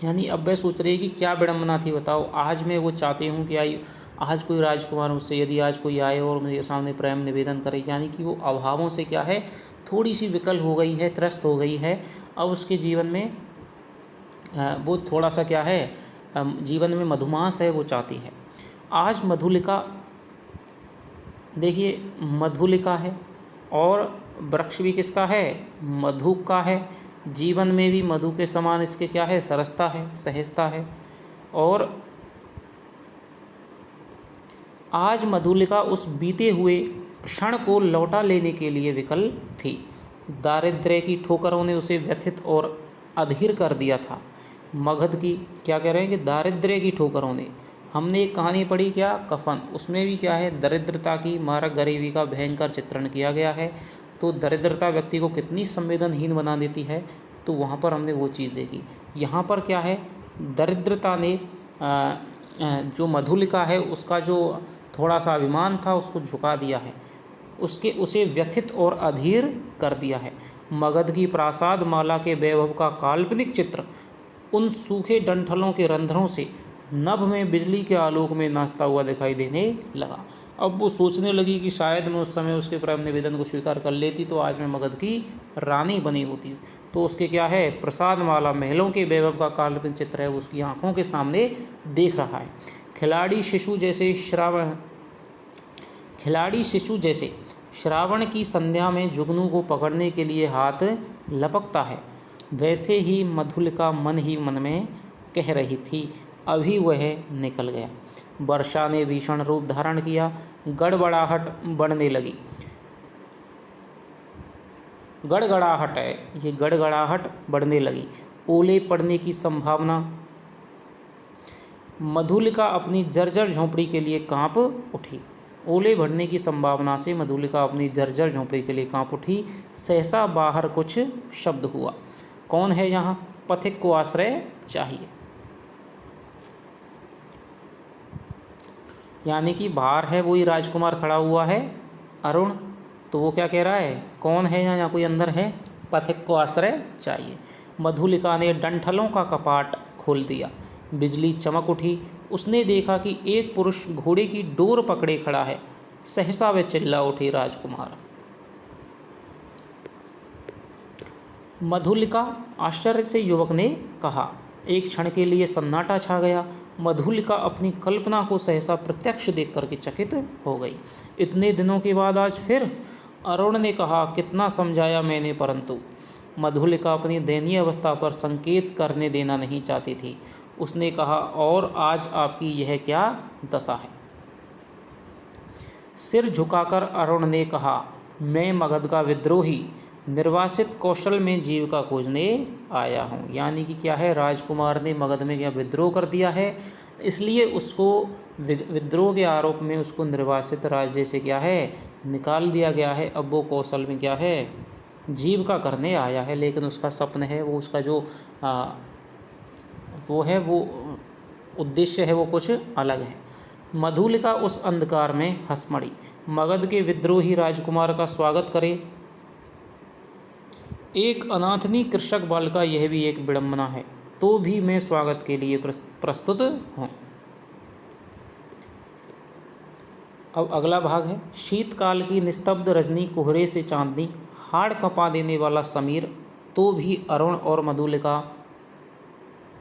यानी अब वह सोच रही है कि क्या विडंबना थी बताओ, आज मैं वो चाहती हूँ कि आज कोई राजकुमार मुझसे, यदि आज कोई आए और मेरे सामने प्रेम निवेदन करे। यानी कि वो अभावों से क्या है, थोड़ी सी विकल हो गई है, त्रस्त हो गई है। अब उसके जीवन में वो थोड़ा सा क्या है, जीवन में मधुमास है, वो चाहती है। आज मधुलिका, देखिए मधुलिका है और वृक्ष भी किसका है, मधु का है। जीवन में भी मधु के समान इसके क्या है, सरसता है, सहजता है। और आज मधुलिका उस बीते हुए क्षण को लौटा लेने के लिए विकल थी। दारिद्र्य की ठोकरों ने उसे व्यथित और अधीर कर दिया था। मगध की, क्या कह रहे हैं कि दारिद्र्य की ठोकरों ने, हमने एक कहानी पढ़ी क्या, कफन, उसमें भी क्या है, दरिद्रता की, मारक गरीबी का भयंकर चित्रण किया गया है। तो दरिद्रता व्यक्ति को कितनी संवेदनहीन बना देती है, तो वहाँ पर हमने वो चीज़ देखी। यहाँ पर क्या है, दरिद्रता ने जो मधुलिका है उसका जो थोड़ा सा अभिमान था उसको झुका दिया है, उसे व्यथित और अधीर कर दिया है। मगध की प्रासाद माला के वैभव का काल्पनिक चित्र उन सूखे डंठलों के रंध्रों से नभ में बिजली के आलोक में नाचता हुआ दिखाई देने लगा। अब वो सोचने लगी कि शायद मैं उस समय उसके प्रेम निवेदन को स्वीकार कर लेती तो आज मैं मगध की रानी बनी होती। तो उसके क्या है, प्रसाद माला महलों के वैभव का काल्पनिक चित्र है, उसकी आंखों के सामने देख रहा है। खिलाड़ी शिशु जैसे श्रावण की संध्या में जुगनू को पकड़ने के लिए हाथ लपकता है, वैसे ही मधुलिका मन ही मन में कह रही थी, अभी वह निकल गया। वर्षा ने भीषण रूप धारण किया, गड़बड़ाहट बढ़ने लगी। गड़गड़ाहट है ये, गड़गड़ाहट बढ़ने लगी। ओले पड़ने की संभावना। मधुलिका अपनी जर्जर झोंपड़ी के लिए कांप उठी। ओले बढ़ने की संभावना से मधुलिका अपनी जर्जर झोंपड़ी के लिए कांप उठी। सहसा बाहर कुछ शब्द हुआ। कौन है यहाँ, पथिक को आश्रय चाहिए। यानी कि बाहर है वही राजकुमार खड़ा हुआ है अरुण, तो वो क्या कह रहा है, कौन है यहाँ कोई अंदर है, पथिक को आश्रय चाहिए। मधुलिका ने डंठलों का कपाट खोल दिया, बिजली चमक उठी, उसने देखा कि एक पुरुष घोड़े की डोर पकड़े खड़ा है। सहसा वे चिल्ला उठे, राजकुमार। मधुलिका, आश्चर्य से युवक ने कहा। एक क्षण के लिए सन्नाटा छा गया। मधुलिका अपनी कल्पना को सहसा प्रत्यक्ष देख करके चकित हो गई। इतने दिनों के बाद आज फिर? अरुण ने कहा। कितना समझाया मैंने, परंतु। मधुलिका अपनी दयनीय अवस्था पर संकेत करने देना नहीं चाहती थी। उसने कहा, और आज आपकी यह क्या दशा है? सिर झुकाकर अरुण ने कहा, मैं मगध का विद्रोही निर्वासित कौशल में जीविका खोजने आया हूँ। यानी कि क्या है, राजकुमार ने मगध में क्या विद्रोह कर दिया है, इसलिए उसको विद्रोह के आरोप में उसको निर्वासित राज्य से क्या है, निकाल दिया गया है। अब वो कौशल में क्या है, जीविका करने आया है। लेकिन उसका स्वप्न है, वो उसका जो वो उद्देश्य है वो कुछ अलग है। मधुलिका उस अंधकार में हंस पड़ी। मगध के विद्रोही राजकुमार का स्वागत करे। एक अनाथनी कृषक बालिका, यह भी एक विडंबना है, तो भी मैं स्वागत के लिए प्रस्तुत हूँ। अब अगला भाग है। शीतकाल की निस्तब्ध रजनी, कोहरे से चांदनी, हाड़ कँपा देने वाला समीर, तो भी अरुण और मधुलिका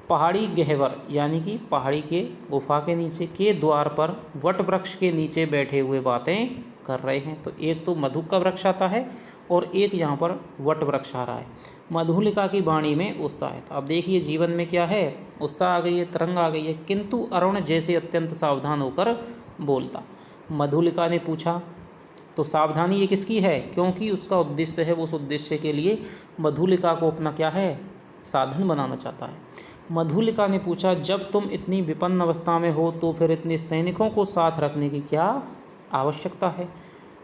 पहाड़ी गहवर यानी कि पहाड़ी के गुफा के नीचे के द्वार पर वट वृक्ष के नीचे बैठे हुए बातें कर रहे हैं। तो एक तो मधु का वृक्ष आता है और एक यहाँ पर वट वृक्ष आ रहा है। मधुलिका की वाणी में उत्साह है। अब देखिए, जीवन में क्या है, उत्साह आ गई है, तरंग आ गई है, किंतु अरुण जैसे अत्यंत सावधान होकर बोलता। मधुलिका ने पूछा, तो सावधानी ये किसकी है? क्योंकि उसका उद्देश्य है, वो उस उद्देश्य के लिए मधुलिका को अपना क्या है, साधन बनाना चाहता है। मधुलिका ने पूछा, जब तुम इतनी विपन्न अवस्था में हो तो फिर इतने सैनिकों को साथ रखने की क्या आवश्यकता है?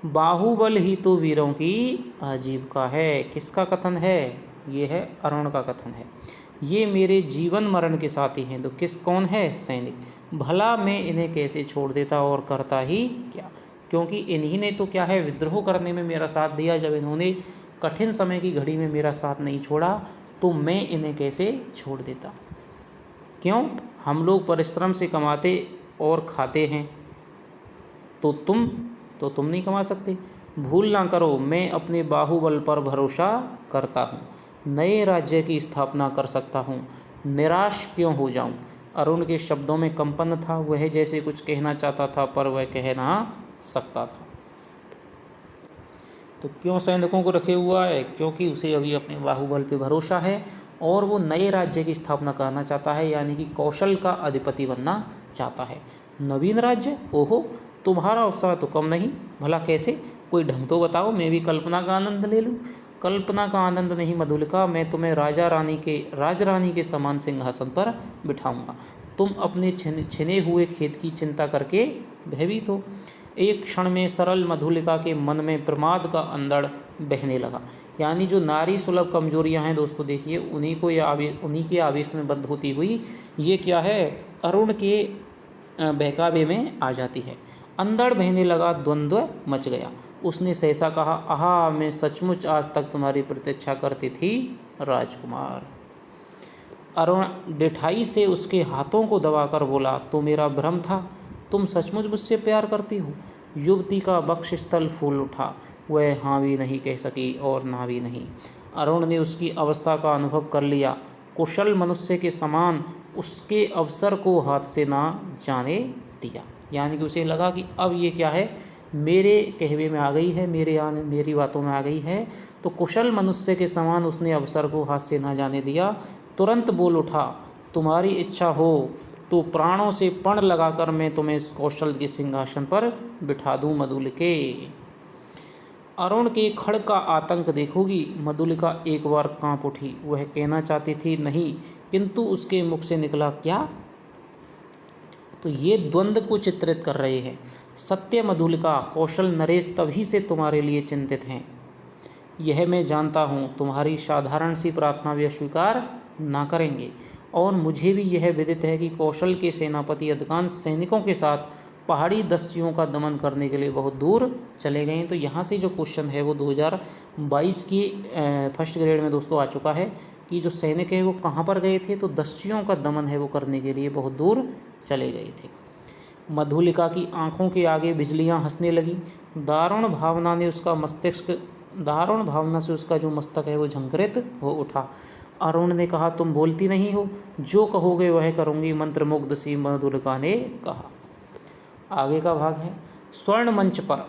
बाहुबल ही तो वीरों की आजीविका है। किसका कथन है? ये है अरुण का कथन है। ये मेरे जीवन मरण के साथी हैं। तो कौन है? सैनिक। भला मैं इन्हें कैसे छोड़ देता और करता ही क्या? क्योंकि इन्हीं ने तो क्या है, विद्रोह करने में मेरा साथ दिया। जब इन्होंने कठिन समय की घड़ी में मेरा साथ नहीं छोड़ा तो मैं इन्हें कैसे छोड़ देता? क्यों? हम लोग परिश्रम से कमाते और खाते हैं, तो तुम नहीं कमा सकते। भूल ना करो, मैं अपने बाहुबल पर भरोसा करता हूँ, नए राज्य की स्थापना कर सकता हूँ, निराश क्यों हो जाऊँ? अरुण के शब्दों में कंपन था। वह जैसे कुछ कहना चाहता था पर वह कह ना सकता था। तो क्यों सैनिकों को रखे हुआ है? क्योंकि उसे अभी अपने बाहुबल पे भरोसा है और वो नए राज्य की स्थापना करना चाहता है, यानी कि कौशल का अधिपति बनना चाहता है। नवीन राज्य? ओहो, तुम्हारा उत्साह तो कम नहीं। भला कैसे? कोई ढंग तो बताओ, मैं भी कल्पना का आनंद ले लूँ। कल्पना का आनंद नहीं मधुलिका, मैं तुम्हें राजरानी के समान सिंहासन पर बिठाऊंगा। तुम अपने छिने हुए खेत की चिंता करके भयभीत हो। एक क्षण में सरल मधुलिका के मन में प्रमाद का अंधड़ बहने लगा। यानी जो नारी सुलभ कमजोरियां हैं दोस्तों, देखिए उन्हीं के आवेश में बद्ध होती हुई ये क्या है, अरुण के बहकावे में आ जाती है। अंधड़ बहने लगा, द्वंद्व मच गया। उसने सहसा कहा, आहा, मैं सचमुच आज तक तुम्हारी प्रतीक्षा करती थी राजकुमार। अरुण डिठाई से उसके हाथों को दबाकर बोला, तो मेरा भ्रम था, तुम सचमुच मुझसे प्यार करती हो। युवती का वक्षस्थल फूल उठा। वह हाँ भी नहीं कह सकी और ना भी नहीं। अरुण ने उसकी अवस्था का अनुभव कर लिया। कुशल मनुष्य के समान उसके अवसर को हाथ से ना जाने दिया। यानी कि उसे लगा कि अब ये क्या है, मेरे कहवे में आ गई है, मेरी बातों में आ गई है। तो कुशल मनुष्य के समान उसने अवसर को हाथ से ना जाने दिया। तुरंत बोल उठा, तुम्हारी इच्छा हो तो प्राणों से पण लगाकर मैं तुम्हें इस कौशल के सिंहासन पर बिठा दूं मधुलिके। अरुण के खड़ का आतंक देखोगी। मधुलिका एक बार कांप उठी। वह कहना चाहती थी नहीं, किंतु उसके मुख से निकला क्या? तो ये द्वंद्व को चित्रित कर रहे हैं। सत्य मधुलिका, कौशल नरेश तभी से तुम्हारे लिए चिंतित हैं। यह मैं जानता हूँ। तुम्हारी साधारण सी प्रार्थना वे स्वीकार ना करेंगे। और मुझे भी यह विदित है कि कौशल के सेनापति अधिकांश सैनिकों के साथ पहाड़ी दस्युओं का दमन करने के लिए बहुत दूर चले गए हैं। तो यहाँ से जो क्वेश्चन है वो 2022 की फर्स्ट ग्रेड में दोस्तों आ चुका है कि जो सैनिक है वो कहाँ पर गए थे, तो दस्युओं का दमन है वो करने के लिए बहुत दूर चले गए थे। मधुलिका की आंखों के आगे बिजलियां हंसने लगी। दारुण भावना से उसका जो मस्तक है वो झंकृत हो उठा। अरुण ने कहा, तुम बोलती नहीं हो, जो कहोगे वह करूँगी, मंत्रमुग्ध सी मधुलिका ने कहा। आगे का भाग है। स्वर्ण मंच पर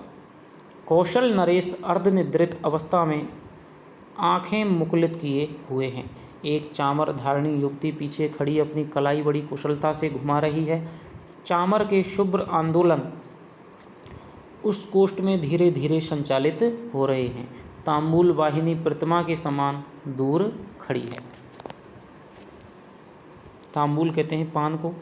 कौशल नरेश अर्धनिद्रित अवस्था में आंखें मुकुलित किए हुए हैं। एक चामर धारणी युवती पीछे खड़ी अपनी कलाई बड़ी कुशलता से घुमा रही है। चामर के शुभ्र आंदोलन उस कोष्ठ में धीरे धीरे संचालित हो रहे हैं। तांबूल वाहिनी प्रतिमा के समान दूर खड़ी है। तांबूल कहते हैं पान को।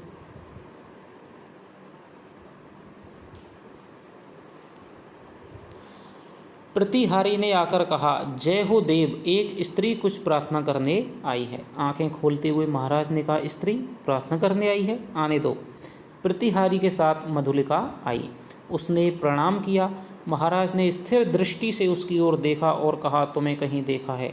प्रतिहारी ने आकर कहा, जय हो देव, एक स्त्री कुछ प्रार्थना करने आई है। आंखें खोलते हुए महाराज ने कहा, स्त्री प्रार्थना करने आई है, आने दो। प्रतिहारी के साथ मधुलिका आई। उसने प्रणाम किया। महाराज ने स्थिर दृष्टि से उसकी ओर देखा और कहा, तुम्हें कहीं देखा है।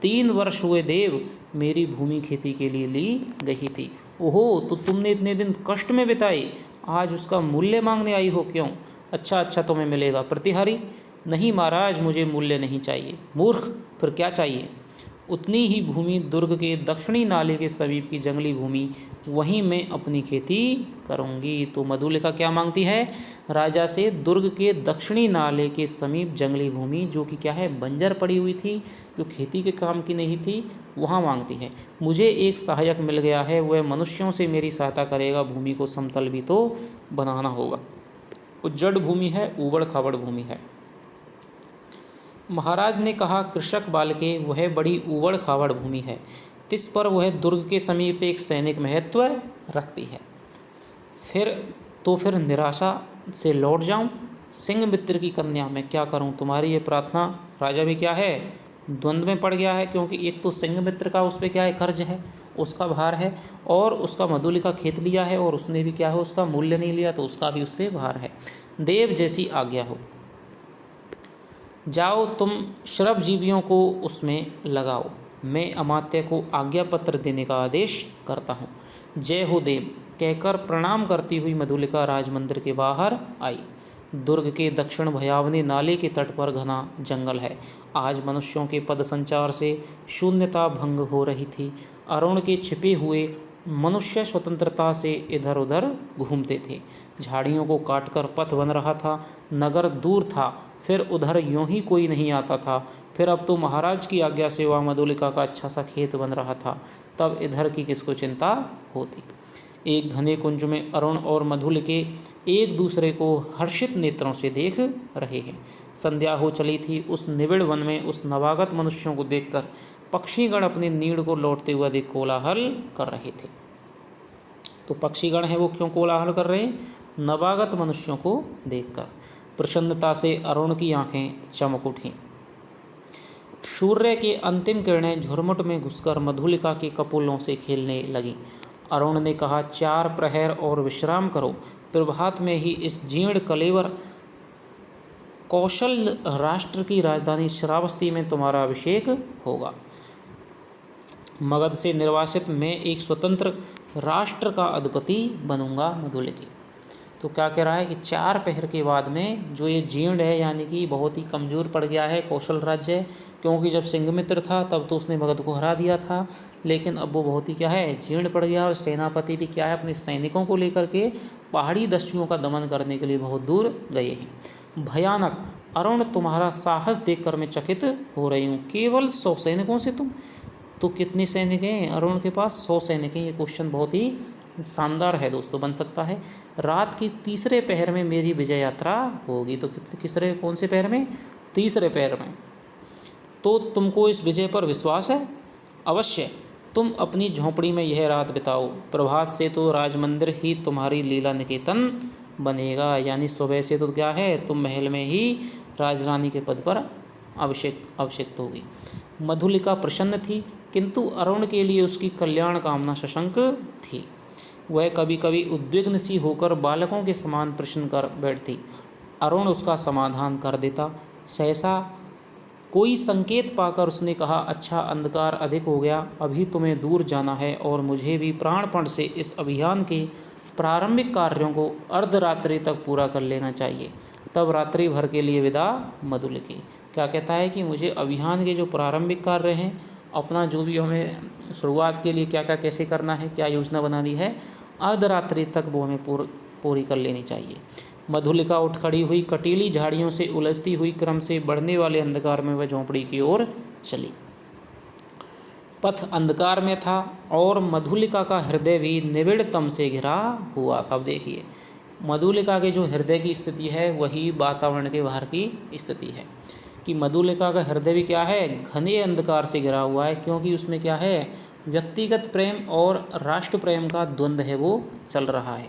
3 वर्ष हुए देव, मेरी भूमि खेती के लिए ली गई थी। ओहो, तो तुमने इतने दिन कष्ट में बिताए, आज उसका मूल्य मांगने आई हो क्यों? अच्छा तुम्हें मिलेगा। प्रतिहारी, नहीं महाराज, मुझे मूल्य नहीं चाहिए। मूर्ख, फिर क्या चाहिए? उतनी ही भूमि दुर्ग के दक्षिणी नाले के समीप की जंगली भूमि, वहीं मैं अपनी खेती करूंगी। तो मधुलिका क्या मांगती है? राजा से दुर्ग के दक्षिणी नाले के समीप जंगली भूमि, जो कि क्या है, बंजर पड़ी हुई थी, जो खेती के काम की नहीं थी, वहाँ मांगती है। मुझे एक सहायक मिल गया है, वह मनुष्यों से मेरी सहायता करेगा। भूमि को समतल भी तो बनाना होगा। उज्जड़ भूमि है, ऊबड़ खाबड़ भूमि है। महाराज ने कहा, कृषक बालके, वह बड़ी ऊबड़ खाबड़ भूमि है, तिस पर वह दुर्ग के समीप एक सैनिक महत्व रखती है। फिर निराशा से लौट जाऊं? सिंह मित्र की कन्या, मैं क्या करूं? तुम्हारी ये प्रार्थना। राजा भी क्या है, द्वंद्व में पड़ गया है, क्योंकि एक तो सिंह मित्र का उस पर क्या है, कर्ज है, उसका भार है, और उसका मधुलिका खेत लिया है, और उसने भी क्या है, उसका मूल्य नहीं लिया, तो उसका भी उस पर भार है। देव जैसी आज्ञा हो, जाओ तुम श्रमजीवियों को उसमें लगाओ। मैं अमात्य को आज्ञा पत्र देने का आदेश करता हूँ। जय हो देव, कहकर प्रणाम करती हुई मधुलिका राजमंदिर के बाहर आई। दुर्ग के दक्षिण भयावने नाले के तट पर घना जंगल है। आज मनुष्यों के पद संचार से शून्यता भंग हो रही थी। अरुण के छिपे हुए मनुष्य स्वतंत्रता से इधर उधर घूमते थे। झाड़ियों को काटकर पथ बन रहा था। नगर दूर था, फिर उधर यूं ही कोई नहीं आता था, फिर अब तो महाराज की आज्ञा से वह मधुलिका का अच्छा सा खेत बन रहा था। तब इधर की किसको चिंता होती। एक घने कुंज में अरुण और मधुलिके एक दूसरे को हर्षित नेत्रों से देख रहे हैं। संध्या हो चली थी। उस निबिड़ वन में उस नवागत मनुष्यों को देखकर पक्षीगण अपनी नीड़ को लौटते हुए देख कोलाहल कर रहे थे। तो पक्षीगण हैं वो क्यों कोलाहल कर रहे हैं? नवागत मनुष्यों को देखकर। प्रसन्नता से अरुण की आंखें चमक उठीं। सूर्य की अंतिम किरणें झुरमुट में घुसकर मधुलिका के कपोलों से खेलने लगीं। अरुण ने कहा, 4 प्रहर और विश्राम करो, प्रभात में ही इस जीर्ण कलेवर कौशल राष्ट्र की राजधानी श्रावस्ती में तुम्हारा अभिषेक होगा। मगध से निर्वासित मैं एक स्वतंत्र राष्ट्र का अधिपति बनूंगा। मधुलिकी तो क्या कह रहा है कि 4 पहर के बाद में जो ये जीर्ण है, यानी कि बहुत ही कमज़ोर पड़ गया है कौशल राज्य, क्योंकि जब सिंहमित्र था तब तो उसने मगध को हरा दिया था, लेकिन अब वो बहुत ही क्या है, जीर्ण पड़ गया। और सेनापति भी क्या है, अपने सैनिकों को लेकर के पहाड़ी दस्युओं का दमन करने के लिए बहुत दूर गए हैं। भयानक अरुण, तुम्हारा साहस देखकर मैं चकित हो रही हूँ। केवल 100 सैनिकों से तुम, तो कितने सैनिक हैं अरुण के पास? 100 सैनिक हैं। ये क्वेश्चन बहुत ही शानदार है दोस्तों, बन सकता है। रात की तीसरे पहर में मेरी विजय यात्रा होगी। तो किसरे कौन से पहर में? तीसरे पहर में। तो तुमको इस विजय पर विश्वास है? अवश्य। तुम अपनी झोंपड़ी में यह रात बिताओ, प्रभात से तो राजमंदिर ही तुम्हारी लीला निकेतन बनेगा। यानी सुबह से तो क्या है, तुम महल में ही राजरानी के पद पर अभिषिक्त होगी। मधुलिका प्रसन्न थी, किंतु अरुण के लिए उसकी कल्याण कामना सशंक थी। वह कभी कभी उद्विग्न सी होकर बालकों के समान प्रश्न कर बैठती। अरुण उसका समाधान कर देता। सहसा कोई संकेत पाकर उसने कहा, अच्छा अंधकार अधिक हो गया, अभी तुम्हें दूर जाना है और मुझे भी प्राणपण से इस अभियान के प्रारंभिक कार्यों को अर्धरात्रि तक पूरा कर लेना चाहिए। तब रात्रि भर के लिए विदा मधुलिकी। क्या कहता है कि मुझे अभियान के जो प्रारंभिक कार्य हैं, अपना जो भी हमें शुरुआत के लिए क्या क्या कैसे करना है, क्या योजना बनानी है, अर्धरात्रि तक वो हमें पूरी कर लेनी चाहिए। मधुलिका उठ खड़ी हुई, कटीली झाड़ियों से उलझती हुई क्रम से बढ़ने वाले अंधकार में वह झोंपड़ी की ओर चली। पथ अंधकार में था और मधुलिका का हृदय भी निबिड़तम से घिरा हुआ था। अब देखिए, मधुलिका के जो हृदय की स्थिति है वही वातावरण के बाहर की स्थिति है कि मधुलिका का हृदय भी क्या है, घने अंधकार से घिरा हुआ है, क्योंकि उसमें क्या है, व्यक्तिगत प्रेम और राष्ट्र प्रेम का द्वंद्व है वो चल रहा है।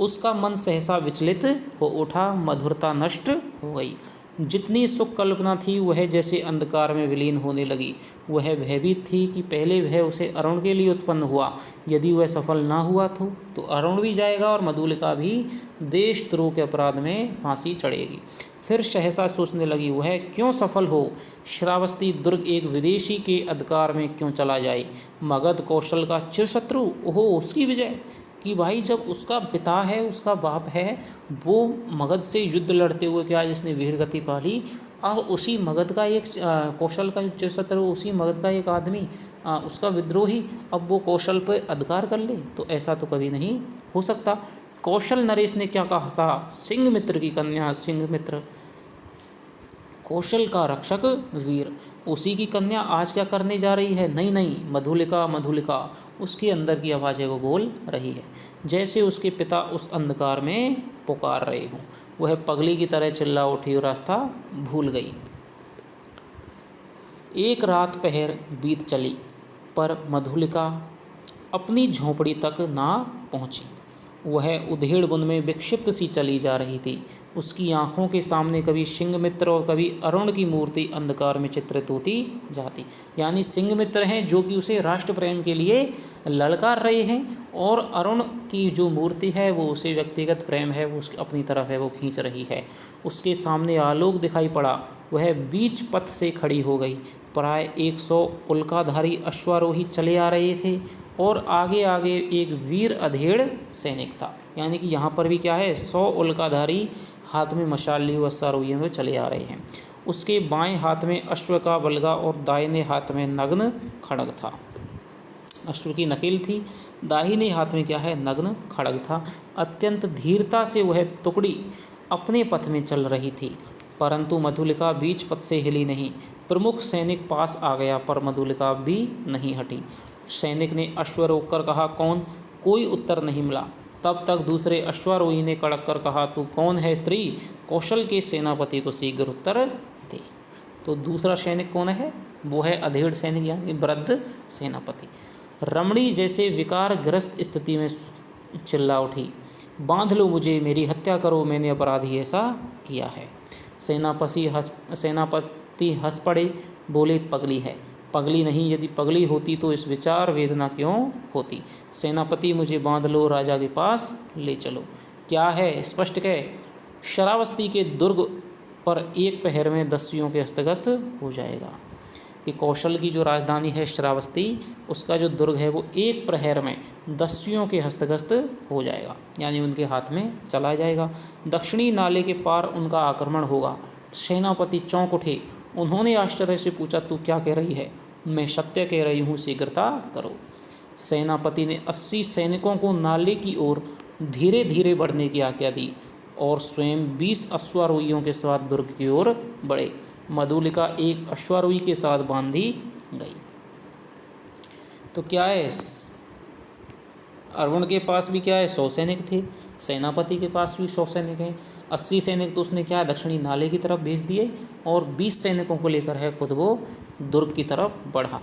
उसका मन सहसा विचलित हो उठा, मधुरता नष्ट हो गई। जितनी सुख कल्पना थी वह जैसे अंधकार में विलीन होने लगी। वह भयभीत थी कि पहले वह उसे अरुण के लिए उत्पन्न हुआ, यदि वह सफल ना हुआ तो अरुण भी जाएगा और मधुलिका भी देशद्रोह के अपराध में फांसी चढ़ेगी। फिर सहसा सोचने लगी, वह क्यों सफल हो, श्रावस्ती दुर्ग एक विदेशी के अधिकार में क्यों चला जाए। मगध कौशल का चिरशत्रु, ओहो उसकी विजय, कि भाई जब उसका पिता है, उसका बाप है, वो मगध से युद्ध लड़ते हुए क्या जिसने वीरगति पाली, अब उसी मगध का एक कौशल का चिरशत्रु, उसी मगध का एक आदमी, उसका विद्रोही, अब वो कौशल पर अधिकार कर ले, तो ऐसा तो कभी नहीं हो सकता। कौशल नरेश ने क्या कहा था, सिंहमित्र की कन्या, सिंहमित्र कौशल का रक्षक वीर, उसी की कन्या आज क्या करने जा रही है। नहीं नहीं, मधुलिका मधुलिका, उसके अंदर की आवाज़ है वो बोल रही है, जैसे उसके पिता उस अंधकार में पुकार रहे हों। वह पगली की तरह चिल्ला उठी और रास्ता भूल गई। एक रात पहर बीत चली, पर मधुलिका अपनी झोंपड़ी तक ना पहुंची। वह उधेड़ बुन में विक्षिप्त सी चली जा रही थी। उसकी आंखों के सामने कभी सिंहमित्र और कभी अरुण की मूर्ति अंधकार में चित्रित होती जाती। यानी सिंहमित्र हैं जो कि उसे राष्ट्र प्रेम के लिए ललकार रहे हैं, और अरुण की जो मूर्ति है वो उसे व्यक्तिगत प्रेम है वो उसकी अपनी तरफ है वो खींच रही है। उसके सामने आलोक दिखाई पड़ा। वह बीच पथ से खड़ी हो गई। प्राय 100 उल्काधारी अश्वारोही चले आ रहे थे और आगे आगे एक वीर अधेड़ सैनिक था। यानी कि यहाँ पर भी क्या है, 100 उल्काधारी हाथ में मशाल लिए हुए अश्वारोही में चले आ रहे हैं। उसके बाएं हाथ में अश्व का बलगा और दाहिने हाथ में नग्न खड्ग था। अश्व की नकेल थी, दाहिने हाथ में क्या है, नग्न खड्ग था। अत्यंत धीरता से वह टुकड़ी अपने पथ में चल रही थी, परंतु मधुलिका बीच पथ से हिली नहीं। प्रमुख सैनिक पास आ गया, पर मधुलिका भी नहीं हटी। सैनिक ने अश्व रोककर कहा, कौन? कोई उत्तर नहीं मिला। तब तक दूसरे अश्वारोही ने कड़क कर कहा, तू कौन है स्त्री? कौशल के सेनापति को शीघ्र उत्तर दे। तो दूसरा सैनिक कौन है? वो है अधेड़ सैनिक, यानी वृद्ध सेनापति। रमणी जैसे विकारग्रस्त स्थिति में चिल्ला उठी, बांध लो मुझे, मेरी हत्या करो, मैंने अपराधी ऐसा किया है। सेनापति हंस पड़े, बोले, पगली है। पगली नहीं, यदि पगली होती तो इस विचार वेदना क्यों होती। सेनापति, मुझे बांध लो, राजा के पास ले चलो। क्या है, स्पष्ट कह। श्रावस्ती के दुर्ग पर एक पहर में दस्युओं के हस्तगत हो जाएगा। कि कौशल की जो राजधानी है श्रावस्ती, उसका जो दुर्ग है वो एक प्रहर में दस्युओं के हस्तगत हो जाएगा, यानी उनके हाथ में चला जाएगा। दक्षिणी नाले के पार उनका आक्रमण होगा। सेनापति चौंक उठे। उन्होंने आश्चर्य से पूछा, तू क्या कह रही है? मैं सत्य कह रही हूँ, शीघ्रता करो। सेनापति ने 80 सैनिकों को नाले की ओर धीरे धीरे बढ़ने की आज्ञा दी और स्वयं 20 अश्वारोहियों के साथ दुर्ग की ओर बढ़े। मधुलिका एक अश्वारोही के साथ बांधी गई। तो क्या है, अरुण के पास भी क्या है, 100 सैनिक थे, सेनापति के पास भी 100 सैनिक हैं। 80 सैनिक तो उसने क्या है, दक्षिणी नाले की तरफ भेज दिए, और 20 सैनिकों को लेकर है खुद वो दुर्ग की तरफ बढ़ा।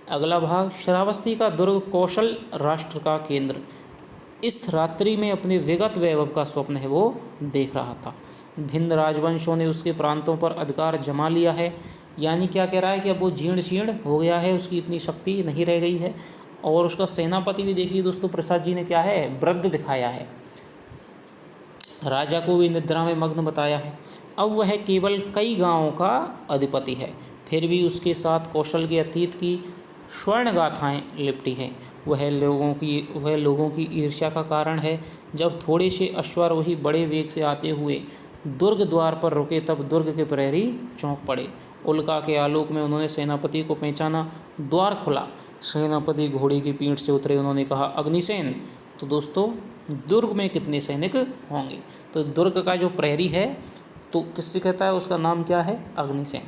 अगला भाग, श्रावस्ती का दुर्ग कौशल राष्ट्र का केंद्र इस रात्रि में अपने विगत वैभव का स्वप्न है वो देख रहा था। भिन्न राजवंशों ने उसके प्रांतों पर अधिकार जमा लिया है। यानी क्या कह रहा है कि अब वो जीर्ण शीर्ण हो गया है, उसकी इतनी शक्ति नहीं रह गई है। और उसका सेनापति भी देखिए दोस्तों, प्रसाद जी ने क्या है, वृद्ध दिखाया है। राजा को भी निद्रा में मग्न बताया है। अब वह केवल कई गांवों का अधिपति है, फिर भी उसके साथ कौशल के अतीत की स्वर्ण गाथाएँ लिपटी हैं। वह लोगों की ईर्ष्या का कारण है। जब थोड़े से अश्वारोही बड़े वेग से आते हुए दुर्ग द्वार पर रुके, तब दुर्ग के प्रहरी चौंक पड़े। उल्का के आलोक में उन्होंने सेनापति को पहचाना। द्वार खुला, सेनापति घोड़े की पीठ से उतरे। उन्होंने कहा, अग्निसेन। तो दोस्तों, दुर्ग में कितने सैनिक होंगे? तो दुर्ग का जो प्रहरी है तो किससे कहता है, उसका नाम क्या है? अग्निसेन।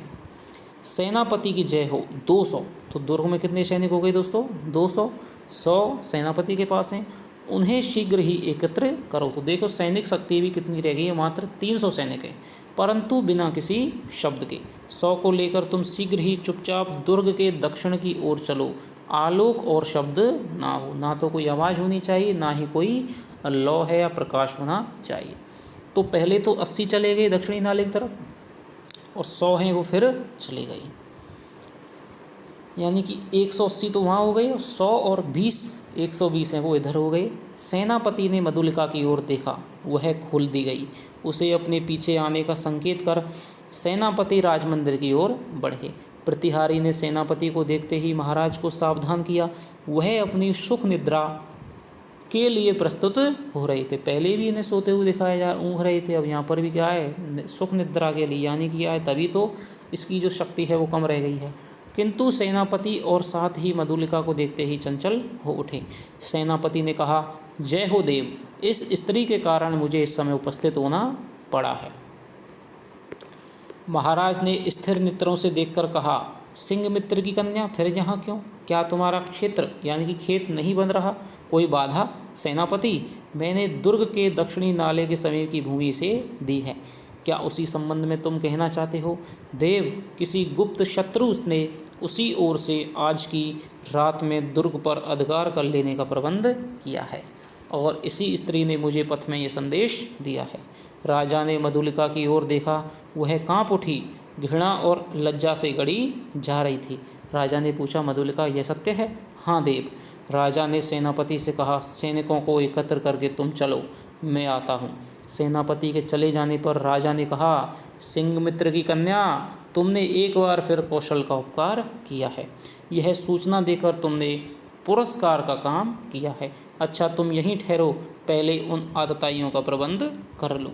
सेनापति की जय हो। 200। तो दुर्ग में कितने सैनिक हो गए दोस्तों? 200। 100 सेनापति के पास हैं, उन्हें शीघ्र ही एकत्र करो। तो देखो सैनिक शक्ति भी कितनी रह गई है, मात्र 300 सैनिक हैं, परंतु बिना किसी शब्द के। 100 को लेकर तुम शीघ्र ही चुपचाप दुर्ग के दक्षिण की ओर चलो। आलोक और शब्द ना हो, ना तो कोई आवाज़ होनी चाहिए, ना ही कोई लौ है या प्रकाश होना चाहिए। तो पहले तो 80 चले गए दक्षिणी नाले की तरफ, और 100 हैं वो फिर चले गए, यानी कि 180 तो वहाँ हो गए, और 100 और 20 120 हैं वो इधर हो गए। सेनापति ने मधुलिका की ओर देखा, वह खोल दी गई। उसे अपने पीछे आने का संकेत कर सेनापति राजमंदिर की ओर बढ़े। प्रतिहारी ने सेनापति को देखते ही महाराज को सावधान किया। वह अपनी सुख निद्रा के लिए प्रस्तुत हो रहे थे। पहले भी इन्हें सोते हुए दिखाया जा ऊँघ रहे थे, अब यहाँ पर भी क्या है, सुख निद्रा के लिए, यानी कि क्या है, तभी तो इसकी जो शक्ति है वो कम रह गई है। किंतु सेनापति और साथ ही मधुलिका को देखते ही चंचल हो उठे। सेनापति ने कहा, जय हो देव, इस स्त्री के कारण मुझे इस समय उपस्थित होना पड़ा है। महाराज ने स्थिर नेत्रों से देखकर कहा, सिंहमित्र की कन्या फिर यहाँ क्यों? क्या तुम्हारा क्षेत्र यानी कि खेत नहीं बन रहा? कोई बाधा? सेनापति, मैंने दुर्ग के दक्षिणी नाले के समीप की भूमि से दी है। क्या उसी संबंध में तुम कहना चाहते हो? देव, किसी गुप्त शत्रु ने उसी ओर से आज की रात में दुर्ग पर अधिकार कर लेने का प्रबंध किया है, और इसी स्त्री ने मुझे पथ में ये संदेश दिया है। राजा ने मधुलिका की ओर देखा, वह काँप उठी, घृणा और लज्जा से गड़ी जा रही थी। राजा ने पूछा, मधुलिका, यह सत्य है? हाँ देव। राजा ने सेनापति से कहा, सैनिकों को एकत्र करके तुम चलो, मैं आता हूँ। सेनापति के चले जाने पर राजा ने कहा, सिंहमित्र की कन्या, तुमने एक बार फिर कौशल का उपकार किया है। यह सूचना देकर तुमने पुरस्कार का काम किया है। अच्छा, तुम यहीं ठहरो, पहले उन आतताइयों का प्रबंध कर लो।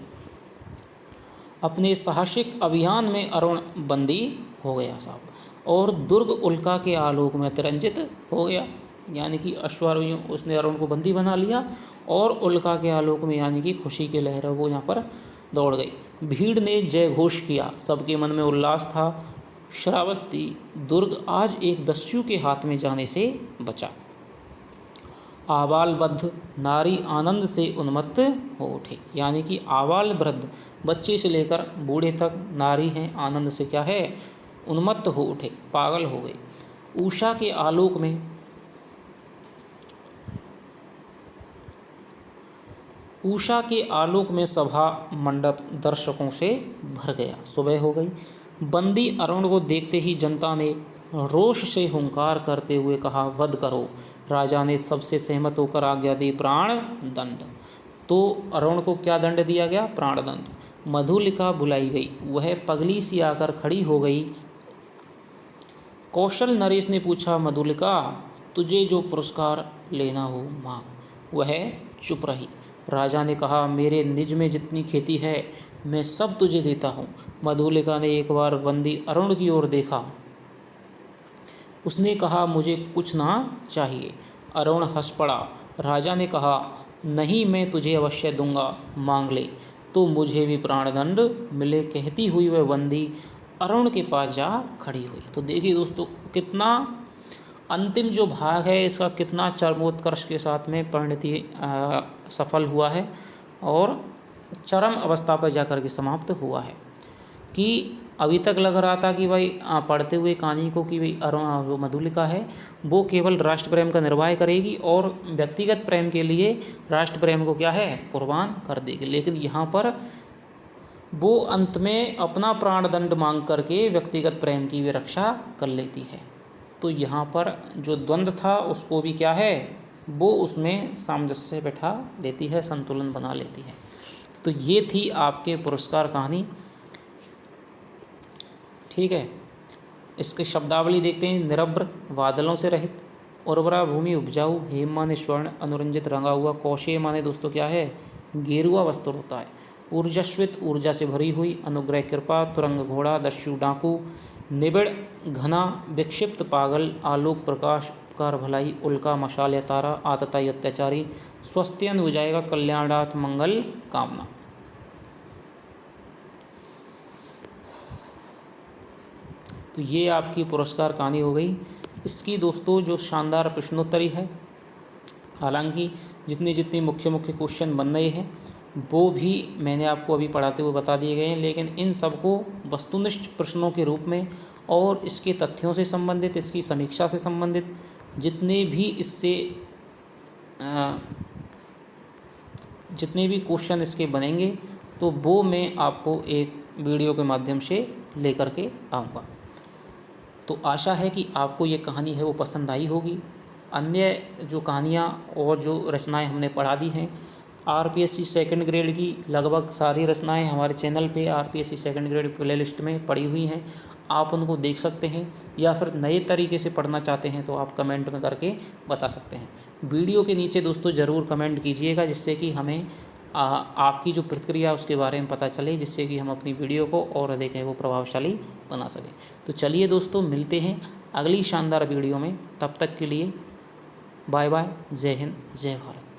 अपने साहसिक अभियान में अरुण बंदी हो गया साहब, और दुर्ग उल्का के आलोक में तिरंजित हो गया, यानी कि अश्वारोहियों उसने अरुण को बंदी बना लिया, और उल्का के आलोक में यानी कि खुशी की लहर वो यहाँ पर दौड़ गई। भीड़ ने जय घोष किया, सबके मन में उल्लास था। श्रावस्ती दुर्ग आज एक दस्यु के हाथ में जाने से बचा। आबाल वृद्ध नारी आनंद से उन्मत्त हो उठे, यानी कि आबाल वृद्ध, बच्चे से लेकर बूढ़े तक नारी हैं, आनंद से क्या है, उन्मत्त हो उठे, पागल हो गए। उषा के आलोक में सभा मंडप दर्शकों से भर गया। सुबह हो गई। बंदी अरुण को देखते ही जनता ने रोष से हुंकार करते हुए कहा, वध करो। राजा ने सबसे सहमत होकर आज्ञा दी, प्राण दंड। तो अरुण को क्या दंड दिया गया? प्राण दंड। मधुलिका बुलाई गई, वह पगली सी आकर खड़ी हो गई। कौशल नरेश ने पूछा, मधुलिका, तुझे जो पुरस्कार लेना हो मांग। वह चुप रही। राजा ने कहा, मेरे निज में जितनी खेती है मैं सब तुझे देता हूँ। मधुलिका ने एक बार बंदी अरुण की ओर देखा। उसने कहा, मुझे कुछ ना चाहिए। अरुण हंस पड़ा। राजा ने कहा, नहीं, मैं तुझे अवश्य दूंगा, मांग ले तो मुझे भी प्राणदंड मिले। कहती हुई वह बंदी अरुण के पास जा खड़ी हुई। तो देखिए दोस्तों, कितना अंतिम जो भाग है इसका कितना चरमोत्कर्ष के साथ में परिणति सफल हुआ है, और चरम अवस्था पर जाकर के समाप्त हुआ है। कि अभी तक लग रहा था कि भाई पढ़ते हुए कहानी को कि भाई जो मधुलिका है वो केवल राष्ट्र प्रेम का निर्वाह करेगी और व्यक्तिगत प्रेम के लिए राष्ट्र प्रेम को क्या है, कुर्बान कर देगी। लेकिन यहाँ पर वो अंत में अपना प्राणदंड मांग करके व्यक्तिगत प्रेम की भी रक्षा कर लेती है। तो यहाँ पर जो द्वंद्व था उसको भी क्या है, वो उसमें सामंजस्य बैठा लेती है, संतुलन बना लेती है। तो ये थी आपके पुरस्कार कहानी। ठीक है। इसकी शब्दावली देखते हैं। निरभ्र बादलों से रहित, उर्वरा भूमि उपजाऊ, हेम माने स्वर्ण, अनुरंजित रंगा हुआ, कौशेय माने दोस्तों क्या है, गेरुआ वस्त्र होता है। ऊर्जस्वित ऊर्जा से भरी हुई, अनुग्रह कृपा, तुरंग घोड़ा, दस्यु डाकू, निबिड़ घना, विक्षिप्त पागल, आलोक प्रकाश, उपकार भलाई, उल्का मशाल या तारा, आतताई अत्याचारी, स्वस्तियन हो जाएगा, कल्याणार्थ मंगल कामना। तो ये आपकी पुरस्कार कहानी हो गई। इसकी दोस्तों जो शानदार प्रश्नोत्तरी है, हालांकि जितने जितने मुख्य मुख्य क्वेश्चन बन रहे हैं वो भी मैंने आपको अभी पढ़ाते हुए बता दिए गए हैं, लेकिन इन सबको वस्तुनिष्ठ प्रश्नों के रूप में और इसके तथ्यों से संबंधित, इसकी समीक्षा से संबंधित जितने भी क्वेश्चन इसके बनेंगे तो वो मैं आपको एक वीडियो के माध्यम से लेकर के आऊँगा। तो आशा है कि आपको ये कहानी है वो पसंद आई होगी। अन्य जो कहानियाँ और जो रचनाएं हमने पढ़ा दी हैं, आरपीएससी सेकंड ग्रेड की लगभग सारी रचनाएं हमारे चैनल पे RPSC second grade play list में पड़ी हुई हैं, आप उनको देख सकते हैं। या फिर नए तरीके से पढ़ना चाहते हैं तो आप कमेंट में करके बता सकते हैं। वीडियो के नीचे दोस्तों ज़रूर कमेंट कीजिएगा, जिससे कि हमें आपकी जो प्रतिक्रिया उसके बारे में पता चले, जिससे कि हम अपनी वीडियो को और अधिक है वो प्रभावशाली बना सकें। तो चलिए दोस्तों, मिलते हैं अगली शानदार वीडियो में। तब तक के लिए बाय बाय। जय हिंद, जय भारत।